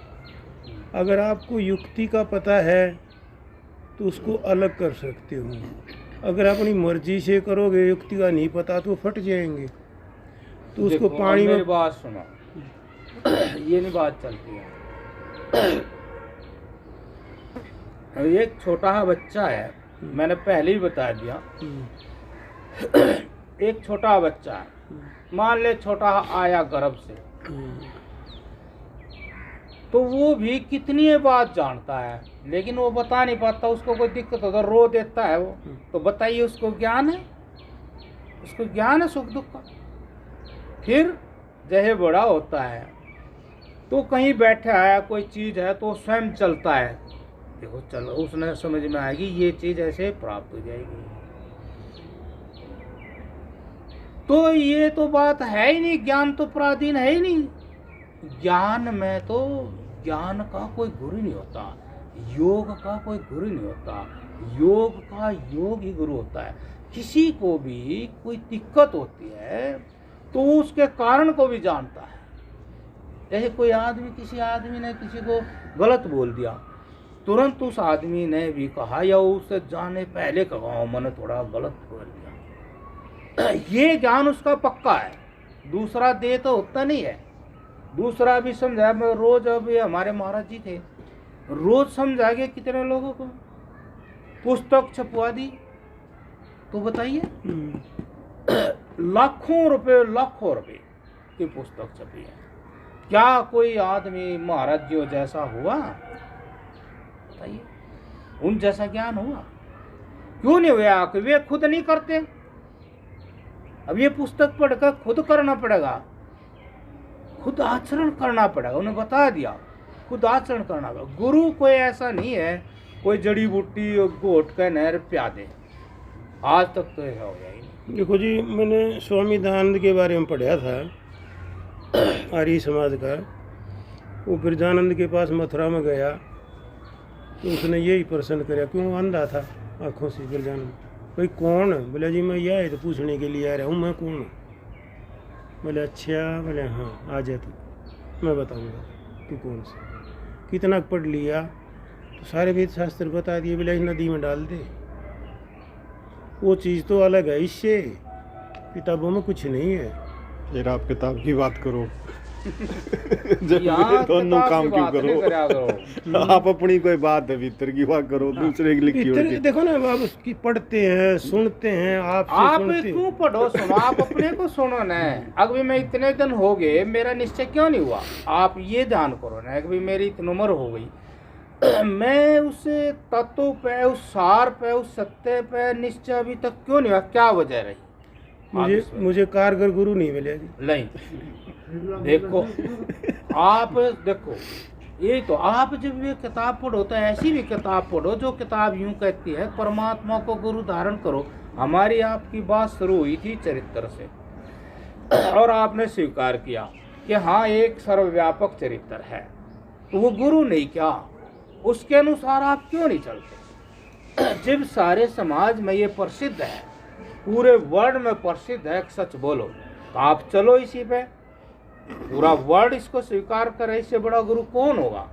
अगर आपको युक्ति का पता है तो उसको अलग कर सकते हो। अगर अपनी मर्जी से करोगे, युक्ति का नहीं पता, तो फट जाएंगे। तो उसको पानी में। बात सुनो, ये नहीं बात चलती है। एक छोटा बच्चा है, मैंने पहले ही बता दिया। एक छोटा बच्चा है, मान ले छोटा आया गर्भ से, तो वो भी कितनी बात जानता है लेकिन वो बता नहीं पाता। उसको कोई दिक्कत होता रो देता है वो, तो बताइए उसको ज्ञान है? उसको ज्ञान है सुख दुख का? फिर जैसे बड़ा होता है तो कहीं बैठा है, कोई चीज़ है तो स्वयं चलता है। देखो चलो, उसने समझ में आएगी ये चीज़ ऐसे प्राप्त हो जाएगी। तो ये तो बात है ही नहीं, ज्ञान तो पराधीन है ही नहीं। ज्ञान में तो ज्ञान का कोई गुरु नहीं होता, योग का कोई गुरु नहीं होता, योग का योग ही गुरु होता है। किसी को भी कोई दिक्कत होती है तो उसके कारण को भी जानता है। जैसे कोई आदमी, किसी आदमी ने किसी को गलत बोल दिया, तुरंत उस आदमी ने भी कहा या उसे जाने पहले कहा मैंने थोड़ा गलत बोल दिया, ये ज्ञान उसका पक्का है। दूसरा दे तो होता नहीं है, दूसरा भी समझाया मैं रोज। अब ये हमारे महाराज जी थे, रोज समझा के कितने लोगों को पुस्तक छपवा दी। तो बताइए लाखों रुपए की पुस्तक छपी है। क्या कोई आदमी महाराज जी जैसा हुआ? बताइए, उन जैसा ज्ञान हुआ? क्यों नहीं हुआ? कि वे खुद नहीं करते। अब ये पुस्तक पढ़कर खुद करना पड़ेगा, खुद आचरण करना पड़ेगा। उन्हें बता दिया खुद आचरण करना पड़ेगा। गुरु कोई ऐसा नहीं है कोई जड़ी बूटी घोट कर नहर प्या दे। आज तक तो ऐसा हो जाएगी। देखो जी, मैंने स्वामी दयानंद के बारे में पढ़ा था, आर्य समाज का। वो बिरजानंद के पास मथुरा में गया तो उसने यही प्रश्न कराया, क्यों अंधा था आँखों से बिरजानंद, भाई कौन? बोला जी मैं यह है तो पूछने के लिए आ रहा हूँ, मैं कौन हूँ? बोले अच्छा। बोले हाँ आ जा तू, मैं बताऊँगा तू कौन सा, कितना पढ़ लिया? तो सारे वेद शास्त्र बता दिए। बोले नदी में डाल दे। वो चीज़ तो अलग है, इससे किताबों में कुछ नहीं है। फिर आप किताब की बात करो। यहाँ दोनों काम क्यों नहीं करा करो? करो। आप अपनी कोई बात है भीतर की बात करो, दूसरे की लिखी इतने- होगी। देखो ना, आप उसकी पढ़ते हैं, सुनते हैं, आप क्यों पढ़ो सुनो? आप अपने को सुनो ना। अगर मैं इतने दिन हो गए, मेरा निश्चय क्यों नहीं हुआ? आप ये ध्यान करो ना, अगर मेरी इतनी उम्र हो गई, मैं उस तत्व पे, उस सार पे, उस सत्य पे निश्चय अभी तक क्यों नहीं हुआ? क्या वजह रही? मुझे कारगर गुरु नहीं मिले जी। नहीं, देखो आप देखो, ये तो आप जब ये किताब पढ़ो तो ऐसी भी किताब पढ़ो जो किताब यूं कहती है परमात्मा को गुरु धारण करो। हमारी आपकी बात शुरू हुई थी चरित्र से और आपने स्वीकार किया कि हाँ एक सर्वव्यापक चरित्र है, तो वो गुरु नहीं क्या? उसके अनुसार आप क्यों नहीं चलते? जब सारे समाज में ये प्रसिद्ध है, पूरे वर्ल्ड में प्रसिद्ध है सच बोलो, तो आप चलो इसी पे। पूरा वर्ल्ड इसको स्वीकार करे, इससे बड़ा गुरु कौन होगा?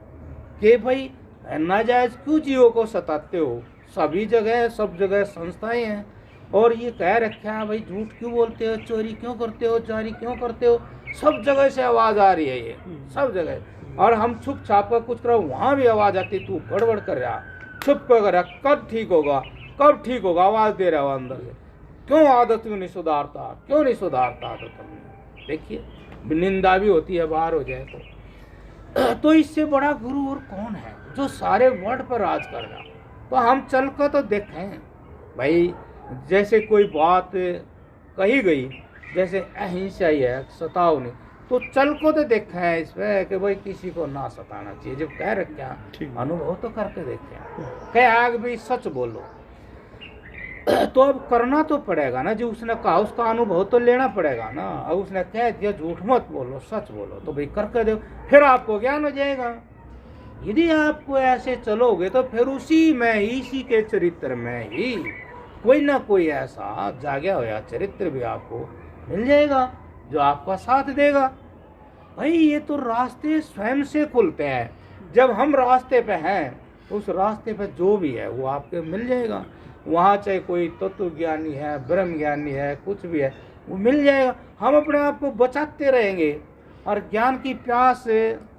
कि भाई नाजायज क्यों जीवों को सताते हो? सभी जगह सब जगह संस्थाएं हैं और ये कह रखा है भाई झूठ क्यों बोलते हो, चोरी क्यों करते हो, जारी क्यों करते हो? सब जगह से आवाज आ रही है ये, सब जगह। और हम छुप छाप कर कुछ करो, वहाँ भी आवाज आती, तू गड़बड़ कर रहा, छुप कर रहा, कब ठीक होगा, कब ठीक होगा? आवाज दे रहा हो अंदर से। क्यों आदत क्यों नहीं सुधारता, क्यों नहीं सुधारता आदत? देखिए निंदा भी होती है बाहर हो जाए तो इससे बड़ा गुरु और कौन है जो सारे वर्ल्ड पर राज कर रहा? तो हम चल कर तो देखें भाई, जैसे कोई बात कही गई, जैसे अहिंसा ही है, सताओ नहीं, तो चल को तो देखा है इसमें कि भाई किसी को ना सताना चाहिए। जब कह रखे अनुभव तो करके देखे, कह आग भी सच बोलो, तो अब करना तो पड़ेगा ना। जो उसने कहा उसका अनुभव तो लेना पड़ेगा ना। अब उसने कह दिया झूठ मत बोलो सच बोलो, तो भाई करके दो, फिर आपको ज्ञान हो जाएगा। यदि आपको ऐसे चलोगे तो फिर उसी में, इसी के चरित्र में ही कोई ना कोई ऐसा जागा हुआ चरित्र भी आपको मिल जाएगा जो आपका साथ देगा। भाई ये तो रास्ते स्वयं से खुलते हैं। जब हम रास्ते पे हैं, उस रास्ते पे जो भी है वो आपके मिल जाएगा। वहाँ चाहे कोई तत्व ज्ञानी है, ब्रह्म ज्ञानी है, कुछ भी है, वो मिल जाएगा। हम अपने आप को बचाते रहेंगे और ज्ञान की प्यास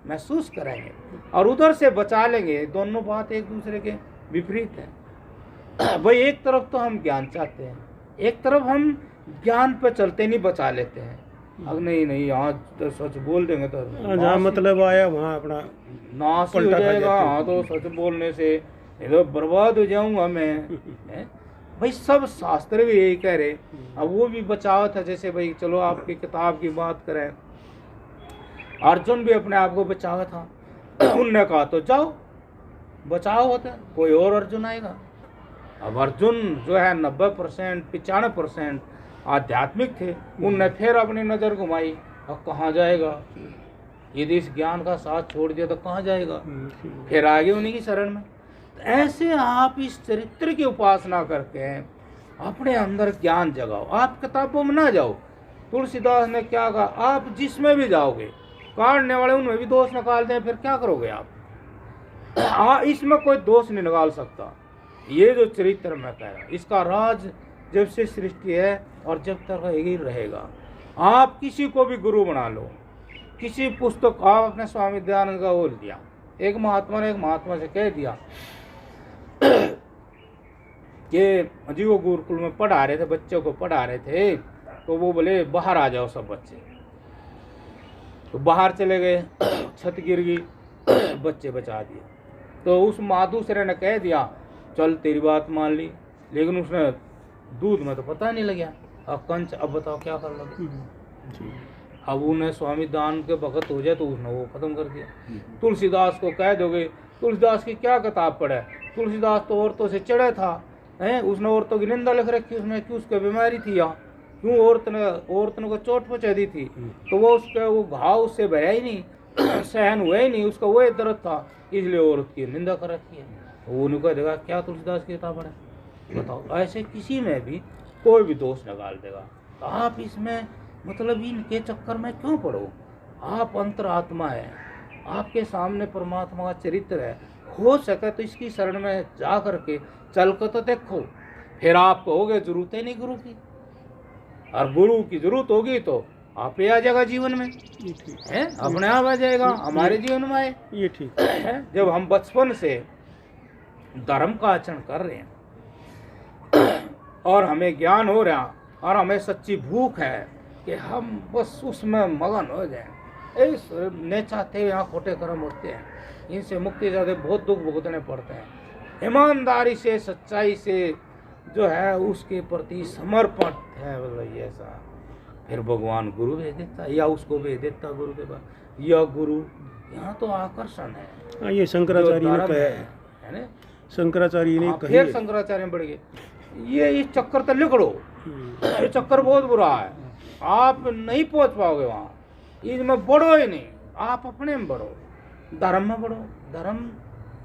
महसूस करेंगे और उधर से बचा लेंगे। दोनों बात एक दूसरे के विपरीत है। भाई एक तरफ तो हम ज्ञान चाहते हैं, एक तरफ हम ज्ञान पे चलते नहीं बचा लेते हैं। अब नहीं आज तो सच बोल देंगे तो जहाँ मतलब आया वहाँ अपना नाश हो जाएगा। हाँ तो सच बोलने से तो बर्बाद हो जाऊंगा मैं। भाई सब शास्त्र भी यही कह रहे। अब वो भी बचाव था, जैसे भाई चलो आपकी किताब की बात करें, अर्जुन भी अपने आप को बचावा था। उनने कहा तो जाओ बचाओ होता, कोई और अर्जुन आएगा। अब अर्जुन जो है 90% 95% आध्यात्मिक थे, उनने फिर अपनी नज़र घुमाई। अब कहाँ जाएगा? यदि इस ज्ञान का साथ छोड़ दिया तो कहाँ जाएगा? फिर आगे उन्हीं की शरण में। ऐसे आप इस चरित्र की उपासना करके अपने अंदर ज्ञान जगाओ। आप किताबों में ना जाओ। तुलसीदास ने क्या कहा, आप जिसमें भी जाओगे, काटने वाले उनमें भी दोष निकाल दें, फिर क्या करोगे आप? इसमें कोई दोष नहीं निकाल सकता। ये जो चरित्र में कह रहा, इसका राज जब से सृष्टि है और जब तक रहेगा। आप किसी को भी गुरु बना लो, किसी पुस्तक का अपने स्वामी दयानंद का वो दिया। एक महात्मा ने एक महात्मा से कह दिया कि जी वो गुरुकुल में पढ़ा रहे थे, बच्चों को पढ़ा रहे थे, तो वो बोले बाहर आ जाओ सब बच्चे। तो बाहर चले गए, छत गिर गई, बच्चे बचा दिए। तो उस दूसरे ने कह दिया चल तेरी बात मान ली, लेकिन उसने दूध में तो पता नहीं लगा। अब कंच, अब बताओ क्या कर लगे। अब उन्हें स्वामी दान के वक्त हो जाए तो उसने वो खत्म कर दिया। तुलसीदास को कह दोगे, तुलसीदास की क्या किताब पढ़े, तुलसीदास तो औरतों से चढ़े था, हैं, उसने औरतों की निंदा लिख रखी, उसमें क्यों उसके बीमारी थी या क्यों औरतों को चोट पहुँचा दी थी, तो वो उसके वो घाव उससे भया ही नहीं, सहन हुआ ही नहीं, उसका वो दर्द था, इसलिए औरत की निंदा कर रखी है। वो उन्हें कह देगा क्या तुलसीदास की किताब पढ़े, बताओ। ऐसे किसी में भी कोई भी दोष निकाल देगा। तो आप इसमें मतलब इनके चक्कर में क्यों पड़ो। आप अंतरात्मा है, आपके सामने परमात्मा का चरित्र है, हो सके तो इसकी शरण में जा करके चल कर तो देखो, फिर आप कहोगे जरूरत है नहीं गुरु की, और गुरु की जरूरत होगी तो आप ही आ जाएगा जीवन में, है अपने आप आ जाएगा, हमारे जीवन में आए। ये ठीक है। जब हम बचपन से धर्म का आचरण कर रहे हैं और हमें ज्ञान हो रहा और हमें सच्ची भूख है कि हम बस उसमें मगन हो जाएं, नहीं चाहते यहाँ खोटे कर्म होते हैं, इनसे मुक्ति जाते बहुत दुख भुगतने पड़ते हैं। ईमानदारी से सच्चाई से जो है उसके प्रति समर्पण है, मतलब ये ऐसा फिर भगवान गुरु भेज देता या उसको भेज देता गुरु के पास, यह गुरु यहाँ तो आकर्षण है। हाँ, ये शंकराचार्य ने कहा है ना, शंकराचार्य ने कही फिर शंकराचार्य में बढ़ गए, ये इस चक्कर तो लिखड़ो, ये चक्कर बहुत बुरा है, आप नहीं पहुंच पाओगे वहाँ, इसमें बढ़ो ही नहीं, आप अपने में बढ़ो, धर्म में बढ़ो। धर्म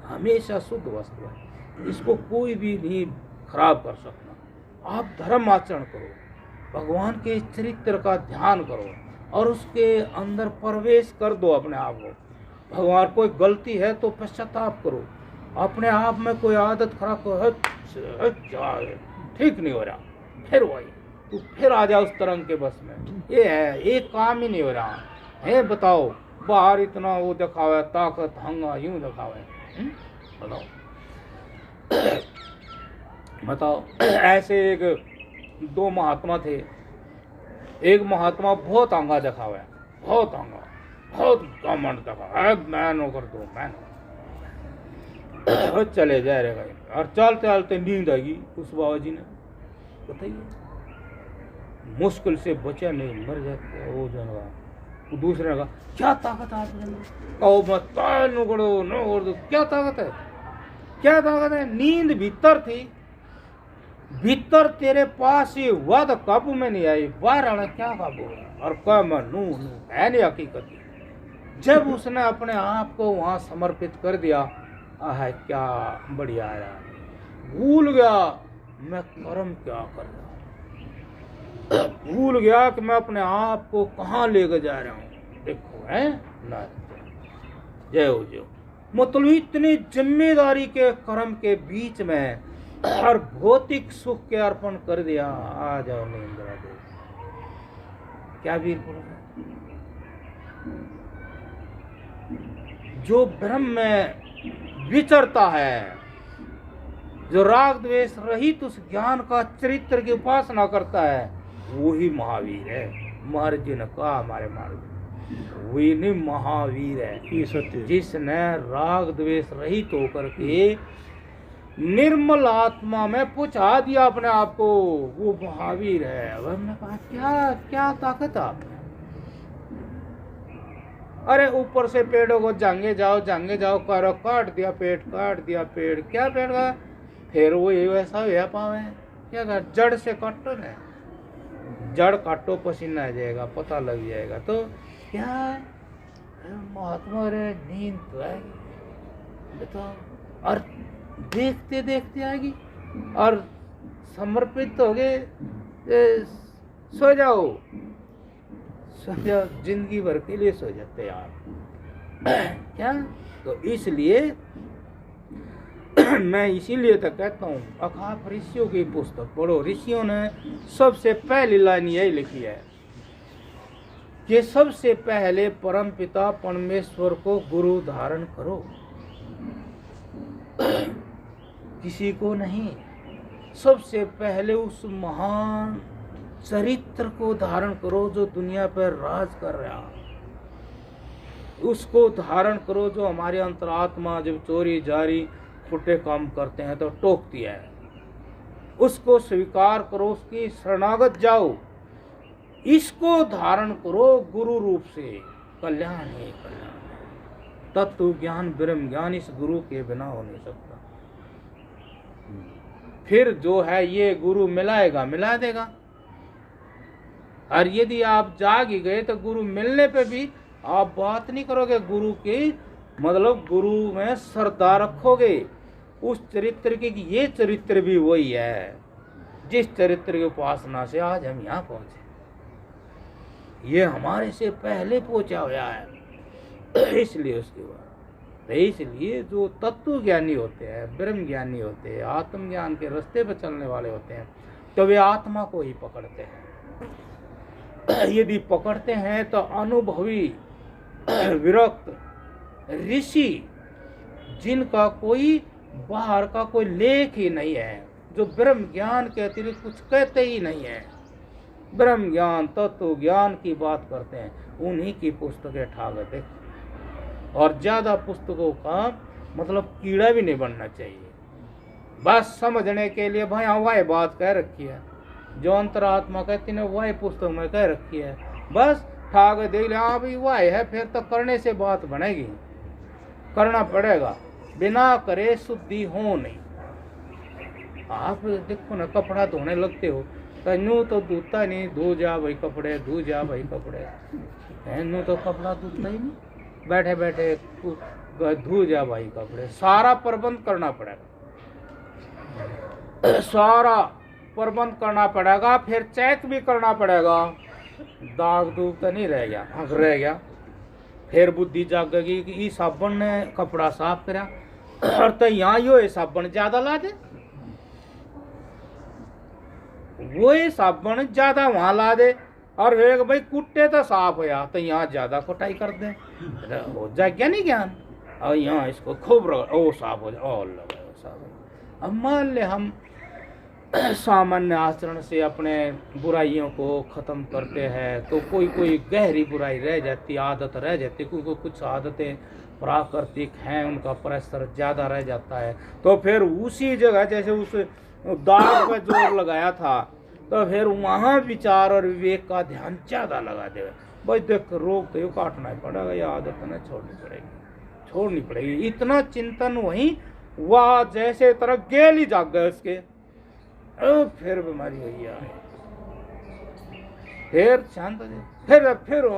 हमेशा शुद्ध वस्तु है, इसको कोई भी नहीं खराब कर सकता। आप धर्म आचरण करो, भगवान के चरित्र का ध्यान करो और उसके अंदर प्रवेश कर दो अपने आप को। भगवान कोई गलती है तो पश्चाताप करो, अपने आप में कोई आदत खराब करो, ठीक नहीं हो रहा, फिर वही तू फिर आ जा उस तरंग के बस में। ये है, एक काम ही नहीं हो रहा है। बताओ बाहर इतना वो दिखावा ताकत हंगा यूं दिखावा, बताओ बताओ। ऐसे एक दो महात्मा थे, एक महात्मा बहुत आंगा दिखावा है, बहुत आंगा, बहुत घमंड दिखावा, मैं नो कर दो मैं चले जा रहे भाई, और चलते चलते नींद आएगी उस बाबा जी ने, बताइए मुश्किल से बचा नहीं मर जाते। वो जनवा दूसरे ने कहा क्या ताकत है आप कहो मत नो, क्या ताकत है, क्या ताकत है, नींद भीतर थी, भीतर तेरे पास ही हुआ तो काबू में नहीं आई, बाहर आना क्या काबू है, और कह मैं नू है नहीं हकीकत। जब उसने अपने आप को वहां समर्पित कर दिया, है क्या बढ़िया आया, भूल गया मैं कर्म क्या कर रहा हूँ, भूल गया कि मैं अपने आप को कहाँ लेकर जा रहा हूँ। देखो है ना, जय हो जय, मतलब इतनी जिम्मेदारी के कर्म के बीच में और भौतिक सुख के अर्पण कर दिया। आ जाओ निंद्रा दे, क्या वीर पुरुष जो ब्रह्म में विचरता है, जो राग द्वेष रहित उस ज्ञान का चरित्र की उपासना करता है, वही महावीर है। महाराज जी ने कहा, हमारे महाराज वही नहीं महावीर है, ये सत्य, जिसने राग द्वेष रहित होकर के निर्मल आत्मा में पहुंचा दिया अपने आप को, वो महावीर है। अब हमने कहा क्या क्या ताकत आप में, अरे ऊपर से पेड़ों को जांगे जाओ करो, काट दिया पेड़, क्या पेड़ का, फिर वो ये वैसा हुआ पावे, क्या कर, जड़ से काटो ना, जड़ काटो पसीना आ जाएगा, पता लग जाएगा। तो क्या महात्मा रे नींद तो आएगी बताओ, और देखते देखते आएगी, और समर्पित हो गए, सो जाओ जिंदगी भर के लिए सो जाते आप क्या। तो इसलिए मैं इसीलिए तो कहता हूँ अखाप ऋषियों की पुस्तक पढ़ो। ऋषियों ने सबसे पहली लाइन यही लिखी है कि सबसे पहले परम पिता परमेश्वर को गुरु धारण करो, किसी को नहीं। सबसे पहले उस महान चरित्र को धारण करो जो दुनिया पर राज कर रहा, उसको धारण करो जो हमारी अंतरात्मा जब चोरी जारी फुटे काम करते हैं तो टोकती है। उसको स्वीकार करो, उसकी शरणागत जाओ, इसको धारण करो गुरु रूप से। कल्याण ही कल्याण है। तत्व ज्ञान ब्रह्म ज्ञान इस गुरु के बिना हो नहीं सकता। फिर जो है ये गुरु मिलाएगा, मिला देगा। और यदि आप जाग ही गए तो गुरु मिलने पे भी आप बात नहीं करोगे गुरु की, मतलब गुरु में श्रद्धा रखोगे उस चरित्र की कि ये चरित्र भी वही है जिस चरित्र की उपासना से आज हम यहाँ पहुंचे। ये हमारे से पहले पहुंचा हुआ है। इसलिए उसके बाद तो इसलिए जो तत्व ज्ञानी होते हैं, ब्रह्म ज्ञानी होते हैं, आत्मज्ञान के रास्ते पर चलने वाले होते हैं, तो वे आत्मा को ही पकड़ते हैं। यदि पकड़ते हैं तो अनुभवी विरक्त ऋषि, जिनका कोई बाहर का कोई लेख ही नहीं है, जो ब्रह्म ज्ञान के अतिरिक्त कुछ कहते ही नहीं है, ब्रह्म ज्ञान तत्व ज्ञान की बात करते हैं, उन्हीं की पुस्तकें ठागते। और ज्यादा पुस्तकों का मतलब कीड़ा भी नहीं बनना चाहिए। बस समझने के लिए भाई हाँ वह बात कह रखी है, जो अंतरात्मा कहती है वह पुस्तक में कह रखी है, बस ठाग देख लिया हाँ भाई वह है। फिर तो करने से बात बनेगी, करना पड़ेगा, बिना करे शुद्धि हो नहीं। आप देखो ना, कपड़ा धोने लगते हो तो यूँ तो धोता नहीं, धो जा भाई कपड़े, धो जा भाई कपड़े, यूँ तो कपड़ा धोता ही नहीं, बैठे बैठे धो जा भाई कपड़े। सारा प्रबंध करना पड़ेगा, सारा प्रबंध करना पड़ेगा, फिर चेक भी करना पड़ेगा। दाग दूग तो नहीं रह गया, रह गया फिर बुद्धि जागेगी कि इस साबुन ने कपड़ा साफ करा और तो यहाँ यो साबुन ज्यादा ला दे, वो साबुन ज्यादा वहां ला दे, और वे भाई कुट्टे तो साफ हो या तो यहाँ ज्यादा कुटाई कर दे, हो जाए क्या नहीं ज्ञान। और यहाँ इसको खूब ओ साफ हो जाए, और लगा साफ। अब मान ले हम सामान्य आचरण से अपने बुराइयों को खत्म करते हैं, तो कोई कोई गहरी बुराई रह जाती, आदत रह जाती, क्योंकि कुछ आदतें प्राकृतिक हैं, उनका प्रेशर ज़्यादा रह जाता है, तो फिर उसी जगह जैसे उस दाग पर जोर लगाया था, तो फिर वहाँ विचार और विवेक का ध्यान ज़्यादा लगा दे। भाई देख रोग तो ये काटना ही पड़ेगा, ये आदत न छोड़नी पड़ेगी, इतना चिंतन वहीं वह जैसे तरह गेल ही जाग गए उसके, फिर बीमारी हुई है, फिर शांत हो जाए, फिर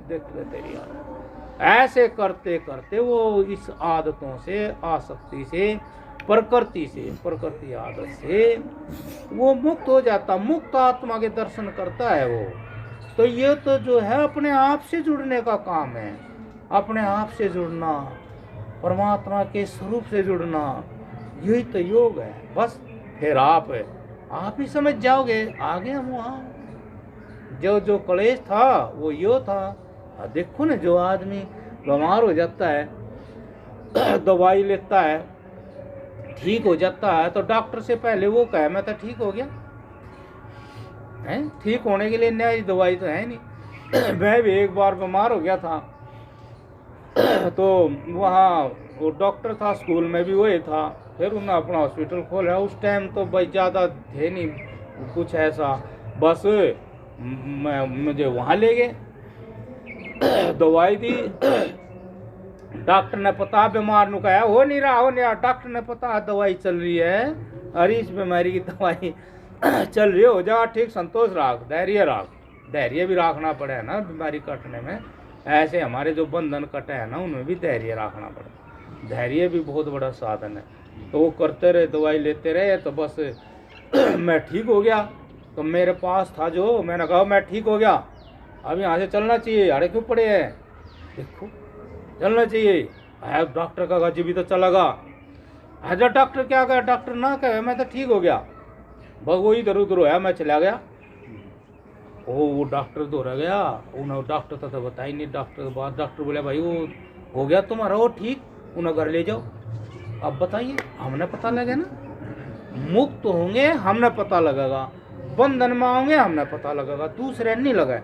देख ले तेरी आदत। ऐसे करते करते वो इस आदतों से, आसक्ति से, प्रकृति आदत से वो मुक्त हो जाता, मुक्त आत्मा के दर्शन करता है वो। तो ये तो जो है अपने आप से जुड़ने का काम है, अपने आप से जुड़ना, परमात्मा के स्वरूप से जुड़ना, यही तो योग है। बस फिर आप ही समझ जाओगे, आगे हम वहाँ जो क्लेश था वो यो था। देखो ना, जो आदमी बीमार हो जाता है, दवाई लेता है, ठीक हो जाता है, तो डॉक्टर से पहले वो कहे मैं तो ठीक हो गया है। ठीक होने के लिए नई दवाई तो है नहीं। मैं भी एक बार बीमार हो गया था, तो वहाँ वो डॉक्टर था, स्कूल में भी वही था, फिर उन्होंने अपना हॉस्पिटल खोला। उस टाइम तो भाई ज़्यादा थे नहीं कुछ ऐसा, बस मुझे वहाँ ले गए, दवाई दी, डॉक्टर ने पता बीमार नु कहा हो नहीं रहा, डॉक्टर ने पता दवाई चल रही है, अरे इस बीमारी की दवाई चल रही है, हो जा ठीक, संतोष राख, धैर्य भी रखना पड़े ना बीमारी कटने में। ऐसे हमारे जो बंधन कटे हैं ना, उनमें भी धैर्य रखना पड़े, धैर्य भी बहुत बड़ा साधन है। तो वो करते रहे, दवाई लेते रहे, तो बस मैं ठीक हो गया। तो मेरे पास था जो, मैंने कहा मैं ठीक हो गया, अब यहाँ से चलना चाहिए, अरे क्यों पड़े हैं, देखो चलना चाहिए। डॉक्टर का जी भी तो चलेगा, अच्छा डॉक्टर क्या कहे, डॉक्टर ना कहे, मैं तो ठीक हो गया, बस वो इधर उधर होया, मैं चला गया। वो डॉक्टर तो रह गया, उन्हें डॉक्टर तो बताया नहीं। डॉक्टर के बाद डॉक्टर बोले भाई वो हो गया तुम्हारा वो ठीक, उन्हें घर ले जाओ। अब बताइए, हमने पता लगे ना, मुक्त तो होंगे हमने पता लगेगा, बंधन में होंगे हमने पता लगेगा, दूसरे नहीं लगा।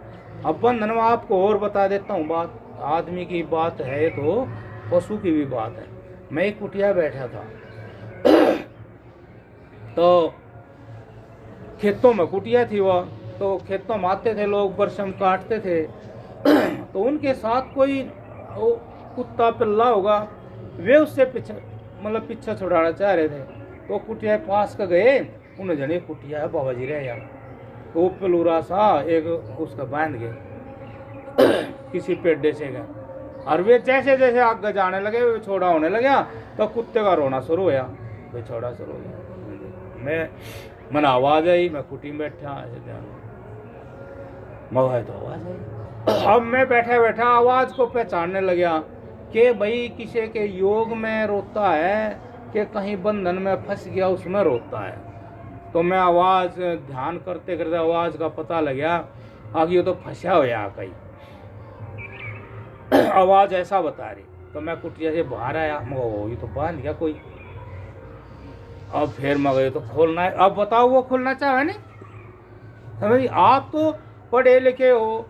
अब बंधन में आपको और बता देता हूँ बात, आदमी की बात है तो पशु की भी बात है। मैं एक कुटिया बैठा था तो खेतों में कुटिया थी वह, तो खेतों में आते थे लोग, बरसम काटते थे तो उनके साथ कोई वो कुत्ता पिल्ला होगा, वे उससे पीछे मतलब पीछा छुड़ाना चाह रहे थे। तो कुटिया पास का गए, उन्हें जने कुटिया है बाबा जी रहे यार, तो पिलूरा सा एक उसका बांध गए किसी पेड्डे से गए, और वे जैसे जैसे आगे जाने लगे वे छोड़ा होने लगा, तो कुत्ते का रोना शुरू हुआ, वे छोड़ा शुरू हो गया। मैंने आवाज़ आई, मैं कुटी में बैठा, ऐसे ध्यान मगर तो आवाज़ आई। अब मैं बैठा बैठा आवाज़ को पहचानने लगा कि भाई किसी के योग में रोता है कि कहीं बंधन में फंस गया उसमें रोता है। तो मैं आवाज़ ध्यान करते करते आवाज़ का पता लगा, आगे ये तो फंसा हुआ कहीं, आवाज़ ऐसा बता रही। तो मैं कुटिया से बाहर आया, मगर ये तो बांध गया कोई। अब फिर मगर ये तो खोलना है, अब बताओ वो खोलना चाहे नहीं, समझ? आप तो पढ़े लिखे हो,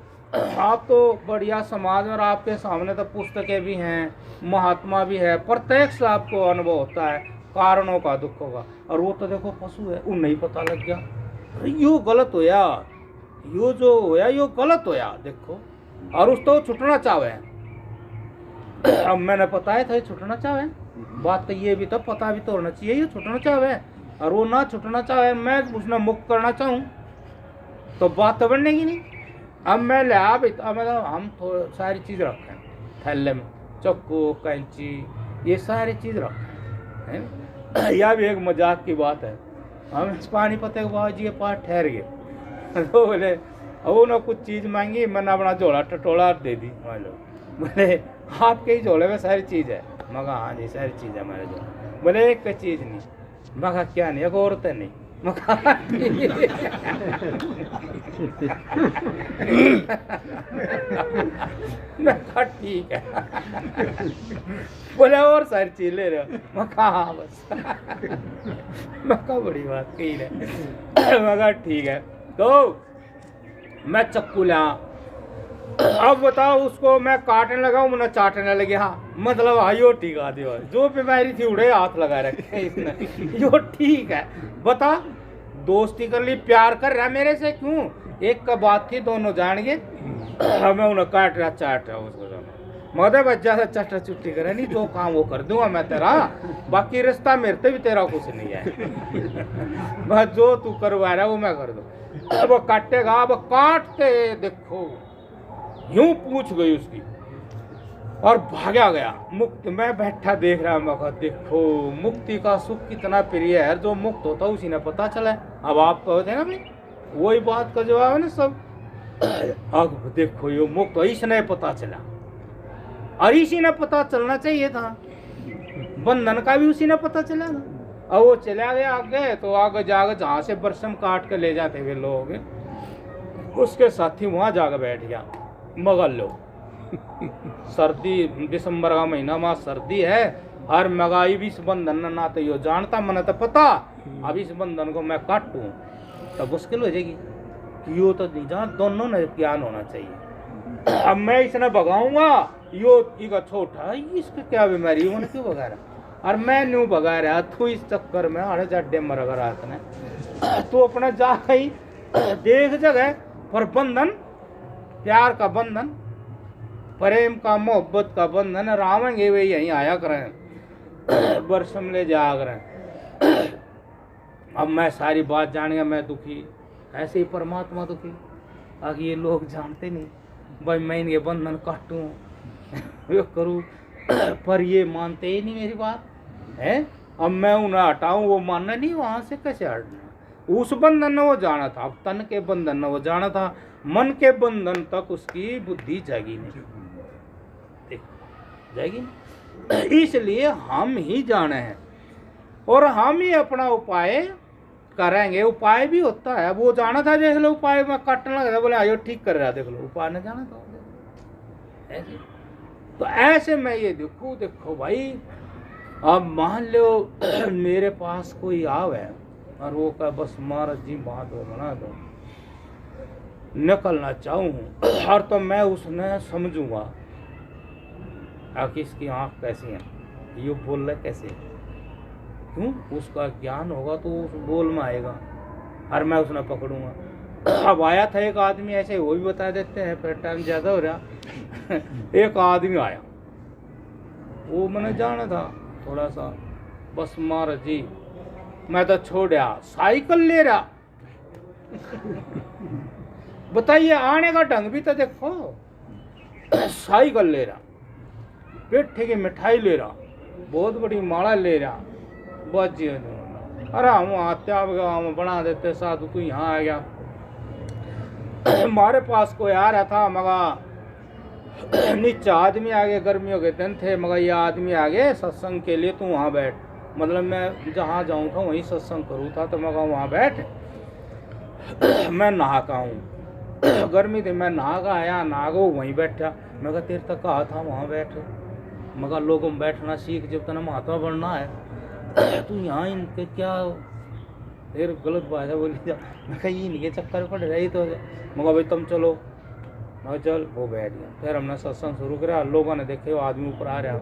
आप तो बढ़िया समाज में, और आपके सामने तो पुस्तकें भी हैं, महात्मा भी है, प्रत्यक्ष आपको अनुभव होता है कारणों का, दुखों का। और वो तो देखो पशु है, उन्हें नहीं पता लग गया, यो गलत होया, यो जो होया यो गलत होया देखो, और उस तो छुटना चाहे। अब मैंने बताया था छुटना चाहे, बात तो ये भी तो पता भी तो होना चाहिए ये छुटना चाहे, और वो ना छुटना चाहे, मैं उसने मुक्त करना चाहूँ तो बात तो बनेगी नहीं। अब मैं ले आ भी, मतलब हम तो सारी चीज़ रखें थैले में, चक्कू कैंची ये सारी चीज़ रखें हैं। यह भी एक मजाक की बात है। हम पानीपत के बाबा जी के पास ठहर गए तो बोले वो ना कुछ चीज़ मांगी, मैंने अपना झोला टटोला दे दी। मान लो बोले आपके ही झोले में सारी चीज़ है। मगा हाँ जी सारी चीज़ है हमारे झोले। बोले एक चीज़ नहीं। मगा क्या नहीं, एक औरत नहीं। मगा ठीक है। बोले और सारी चीज ले रहे हो? मगा हाँ बस। मगा बड़ी बात कही है। मगा ठीक है। तो मैं चक्कू लिया, अब बताओ उसको मैं काटने लगा, मुझे चाटने लगे। हाँ मतलब आयो ठीक आदि जो बीमारी थी उड़े हाथ लगा रखे इसने, यो ठीक है। बता दोस्ती कर ली, प्यार कर रहा मेरे से क्यों? एक का बात थी दोनों जान गए। मैं उन्हें काट रहा चाट रहा उसको, मदे बच्चा से चट्टा चुट्टी करे नहीं, जो काम वो कर दूंगा मैं तेरा, बाकी रिश्ता मेरे से भी तेरा कुछ नहीं है। बस जो तू करवा रहा है वो मैं कर दूँ। अब काटेगा, अब काटते देखो यूं पूछ गई उसकी और भागा गया मुक्त। मैं बैठा देख रहा, मैं कहा देखो मुक्ति का सुख कितना प्रिय है, जो मुक्त होता उसी ने पता चला। अब आप कहते हैं ना भाई, वही बात का जवाब है ना सब। अब देखो ये मुक्त इसने पता चला, और इसी ने पता चलना चाहिए था, बंधन का भी उसी ने पता चला ना। अब वो चला गया आगे, तो आगे जाकर जहाँ से बरसम काट के ले जाते हुए लोग, उसके साथी वहाँ जाकर बैठ गया। मगर लो सर्दी, दिसंबर का महीना वहाँ सर्दी है, हर मगाई भी इस बंधन ना तो यो जानता, मैंने तो पता। अब इस बंधन को मैं काटूं तो मुश्किल हो जाएगी, कि यो तो नहीं जान, दोनों ने ज्ञान होना चाहिए। अब मैं इसने भगाऊंगा, यो इका छोटा है, इसका क्या बीमारी है, क्यों भगा रहा? और मैं न्यू भगा रहा तू इस चक्कर में अरे जड्डे मर कर रात ने तू अपना जा गई देख जगह पर बंधन, प्यार का बंधन, प्रेम का, मोहब्बत का बंधन रावेंगे वे यहीं आया करें, बरसम ले जा करें। अब मैं सारी बात जान गया, मैं दुखी, ऐसे ही परमात्मा दुखी। आगे ये लोग जानते नहीं भाई मैं इनके बंधन काटूं ये करूं, पर ये मानते ही नहीं मेरी बात है। अब मैं उन्हें हटाऊं, वो मानना नहीं, वहां से कैसे हटना? उस बंधन ने वो जाना था, अब तन के बंधन ने वो जाना था, मन के बंधन तक उसकी बुद्धि जागी नहीं, जाएगी नहीं। इसलिए हम ही जाने हैं और हम ही अपना उपाय करेंगे, उपाय भी होता है। वो जाना था, देख लो उपाय में काटने लगा था, बोले आयो ठीक कर रहा, देख लो उपाय न जाना था ऐसे। तो ऐसे मैं ये देखो भाई, अब मान लो मेरे पास कोई आवे और वो कह बस महाराज जी बात हो बना दो, निकलना चाहूँ और तो मैं उसने समझूंगा कि इसकी आँख कैसी है, ये बोल रहा कैसे, क्यों उसका ज्ञान होगा तो उस बोल में आएगा और मैं उसने पकड़ूंगा। अब आया था एक आदमी ऐसे, वो भी बता देते हैं, फिर टाइम ज़्यादा हो रहा। एक आदमी आया, वो मैंने जाना था थोड़ा सा, बस महाराज जी मैं तो छोड़ा, साइकिल ले रहा। बताइए आने का ढंग भी तो देखो, साइकिल ले रहा, पेठे की मिठाई ले रहा, बहुत बड़ी माला ले रहा, बच अरे हम आते हम बना देते साधु, तू यहाँ आ गया। हमारे पास कोई आ रहा था, मगा नीचे आदमी आगे, गर्मियों के दिन थे, मगर ये आदमी आगे सत्संग के लिए, तू वहाँ बैठ, मतलब मैं जहाँ जाऊँ था वहीं सत्संग करूँ था, तो मगर वहाँ बैठ, मैं नहा का हूँ, गर्मी थी, मैं नहा का आया, नहा को वहीं बैठा। मैं कहा तेरे तक कहा था वहाँ बैठ, मगर लोगों में बैठना सीख, जब तक महात्मा बनना है तू यहाँ इनके क्या फिर गलत भाषा बोली जा। मैं कहीं इनके चक्कर पड़ रही, तो मगर भाई तुम चलो, मैं चल, वो बैठ गया। फिर हमने सत्संग शुरू करा, लोगों ने देखे वो आदमी ऊपर आ रहा।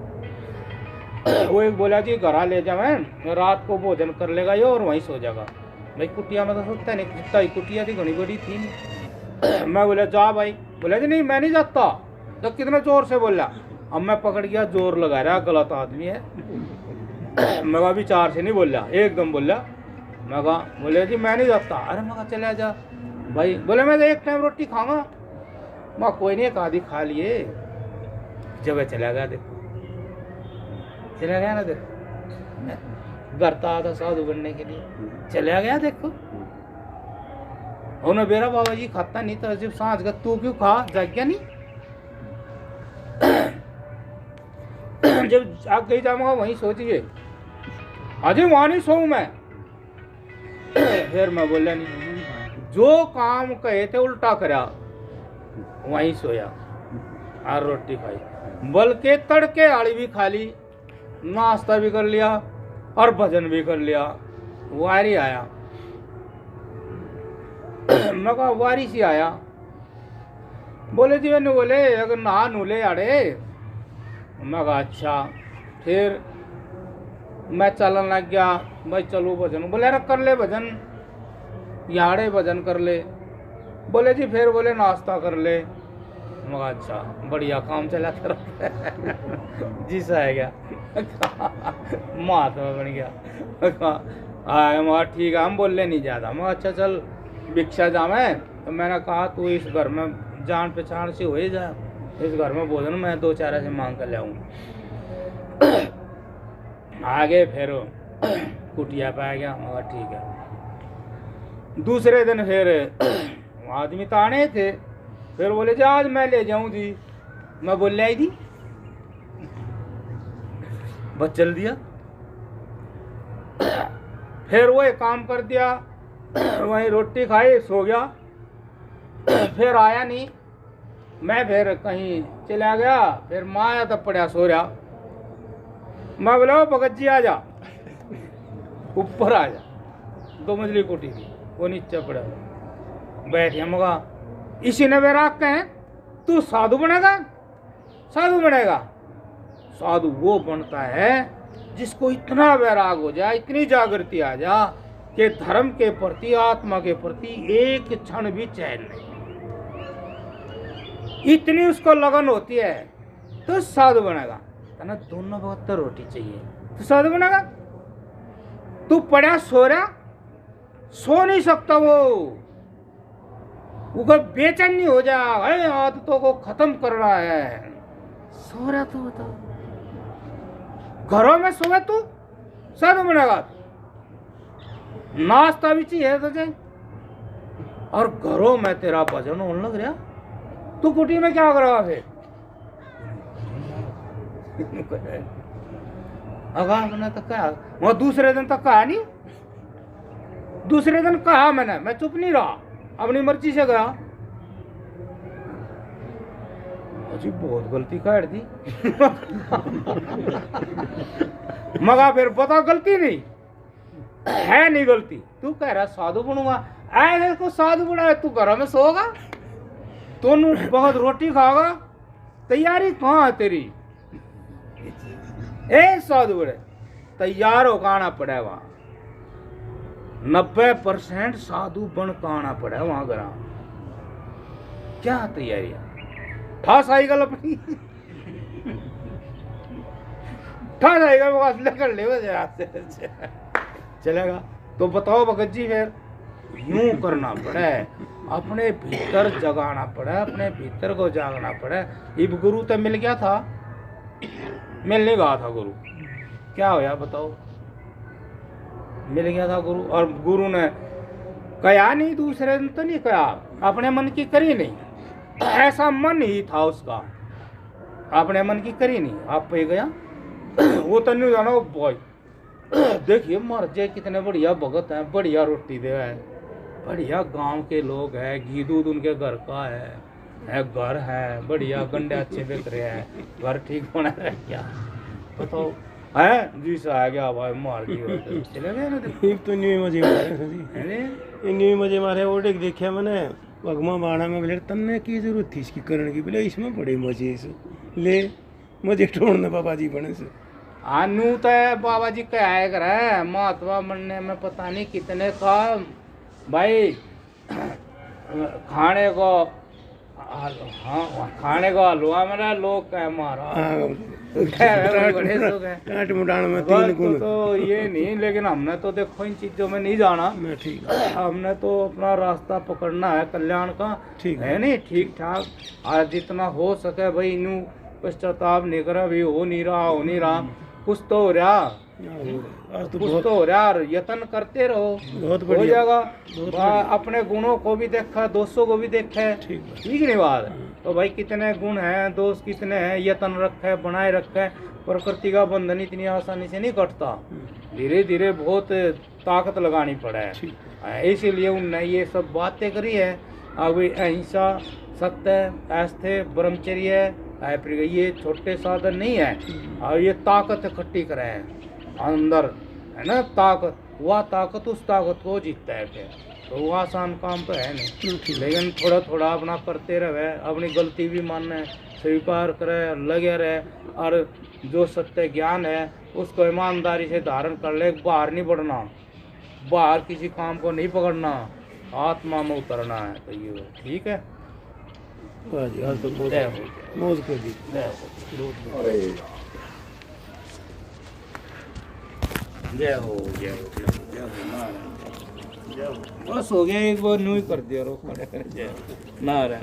वो एक बोला जी घर ले जाए, रात को भोजन कर लेगा ये और वहीं सो जाएगा। भाई कुटिया में तो सोचता नहीं, कितना ही कुटिया थी, घनी बड़ी थी। मैं बोला जा भाई, बोला जी नहीं मैं नहीं जाता। तो कितना जोर से बोला, अब मैं पकड़ गया, जोर लगा रहा, गलत आदमी है। मैं कहा विचार से नहीं बोला, एकदम बोला। मैं कहा बोले जी मैं नहीं जाता। अरे मैं कहा चला जा भाई, बोले मैं तो एक टाइम रोटी खाऊंगा। मैं कोई नहीं, एक आधी खा लिए, जब चला गया, देखो चला गया ना, देखो घर तो आता साधु बनने के लिए, चला गया देखो। उन्होंने मेरा बाबा जी खाता नहीं था, जब सांझ का तू क्यों खा, जाग गया नहीं। जब जाग गई जाऊंगा वहीं सोचिए, अजय वहां नहीं सोऊं मैं। फिर मैं बोला नहीं, जो काम कहे थे उल्टा करा, वहीं सोया और रोटी खाई, बल्कि तड़के आड़ी भी खा ली, नाश्ता भी कर लिया और भजन भी कर लिया। वारी आया, मैं कहा वारी सी आया, बोले जी मैंने, बोले अगर नहा नूले आड़े। मैं कहा अच्छा। फिर मैं चलन लग गया, भाई चलो भजन, बोले अरे कर ले भजन, याड़े भजन कर ले। बोले जी फिर बोले नाश्ता कर ले। मगर अच्छा बढ़िया काम चला कर जिस आ गया महात्मा बन गया। मगर ठीक है, हम बोले नहीं ज़्यादा। मगर अच्छा चल भिक्षा जावे, तो मैंने कहा तू इस घर में जान पहचान से हो ही जाए, इस घर में भोजन मैं 2-4 ऐसे मांग कर ले आऊँ। आगे फिर कुटिया पे आ गया, मगर ठीक है। दूसरे दिन फिर आदमी ताने थे, फिर बोले जी आज मैं ले जाऊं जी। मैं बोल आई थी, बस चल दिया। फिर वो एक काम कर दिया, वहीं रोटी खाई, सो गया। फिर आया नहीं, मैं फिर कहीं चला गया, फिर माँ आया तब पड़ा सो रहा। मैं बोला भगत जी आ जा, ऊपर आ जा। 2 मंजिली कोठी थी, वो नीचे पड़ा बैठ गया। मगा इसी ने मेरा कहें तू साधु बनेगा, साधु बनेगा। साधु वो बनता है जिसको इतना वैराग हो जाए, इतनी जागृति आ जा कि धर्म के प्रति, आत्मा के प्रति एक क्षण भी चैन नहीं, इतनी उसको लगन होती है, तो साधु बनेगा। ना दोनों वक्त रोटी चाहिए तो साधु बनेगा। तू पड़ा सो रहा, सो नहीं सकता, वो बेचैन नहीं हो जा, आदतों को खत्म करना है, सो रहा तू बताओ। घरों में सोए तू, साधु बनेगा। नाश्ता भी चाहिए तुझे, और घरों में तेरा भजन होने लग रहा, तू कुटी में क्या करेगा फिर? अगा अपने तक कहा, वहां दूसरे दिन तक कहा नहीं, दूसरे दिन कहा मैंने, मैं चुप नहीं रहा, अपनी मर्जी से गया। अजी बहुत गलती कर दी। मगा फिर बता गलती नहीं है, नहीं गलती। तू कह रहा साधु बनूंगा, ऐसे को साधु बना, तू घर में सोगा, तू बहुत रोटी खाओगा, तैयारी कहाँ है तेरी? ए साधु बड़े तैयार हो आना पड़े वहां, 90% साधु बन का आना पड़े वहां घर। क्या तैयारी ठा साइकिल अपनी ठा साइकिल कर ले चलेगा। तो बताओ भगत जी, फिर यूं करना पड़े, अपने भीतर जगाना पड़े, अपने भीतर को जागना पड़े। इब गुरु तो मिल गया था, मिलने गया था गुरु, क्या होया बताओ? मिल गया था गुरु, और गुरु ने कहा नहीं, दूसरे ने तो नहीं कहा, अपने मन की करी नहीं, ऐसा मन ही था उसका, अपने मन की करी नहीं, आप पे गया। वो तो नहीं जाना बॉय, देखिए मर जाए, कितने बढ़िया भगत हैं, बढ़िया रोटी दे है, बढ़िया गांव के लोग हैं, घी दूध उनके घर का है घर है, बढ़िया गंडे अच्छे बिक रहे हैं, घर ठीक होना है क्या बताओ? है जी सा आ गया भाई, मार दिया चले गए ना। तो न्यू मजे मारे, न्यू मजे मारे। वो देखा मैंने भगवा बाणा में, बोले तन्ने की जरूरत थी इसकी करने की, बोले इसमें बड़े मजे से ले मजे छोड़ने बाबा जी बने से। आनू तो बाबा जी क्या आया कर है, महात्मा बनने में पता नहीं कितने का भाई, खाने को हाँ, खाने को हलवा मेरा लोग क्या मारा टाट मुडान में तीन गुण तो ये नहीं, लेकिन हमने तो देखो इन चीजों में नहीं जाना, ठीक, हमने तो अपना रास्ता पकड़ना है कल्याण का, ठीक है नहीं, ठीक ठाक। आज जितना हो सके भाई, इनू पश्चाताप नहीं करा, भी हो नहीं रहा, कुछ तो हो रहा, कुछ तो हो रहा, यत्न करते रहो, बहुत हो जाएगा। अपने गुणों को भी देखा, दोषों को भी देखा, ठीक नहीं बात? तो भाई कितने गुण हैं, दोष कितने हैं, यत्न रखे, बनाए रखे। प्रकृति का बंधन इतनी आसानी से नहीं कटता, धीरे धीरे बहुत ताकत लगानी पड़े है, इसीलिए उनने ये सब बातें करी है। अब अहिंसा, सत्य, आस्थे, ब्रह्मचर्य, ये छोटे साधन नहीं है, और ये ताकत इकट्ठी करे अंदर, है ना ताकत, वह ताकत उस ताकत को जीतता है फिर, तो वो आसान काम तो है नहीं, लेकिन थोड़ा थोड़ा अपना करते रहे, अपनी गलती भी माने, स्वीकार करे, लगे रहे, और जो सत्य ज्ञान है उसको ईमानदारी से धारण कर ले। बाहर नहीं बढ़ना, बाहर किसी काम को नहीं पकड़ना, आत्मा में उतरना है। तो ये ठीक है, आज तो मौज कर दी। जय हो बस हो गया, एक बार न्यू कर दिया, रोक नारायण।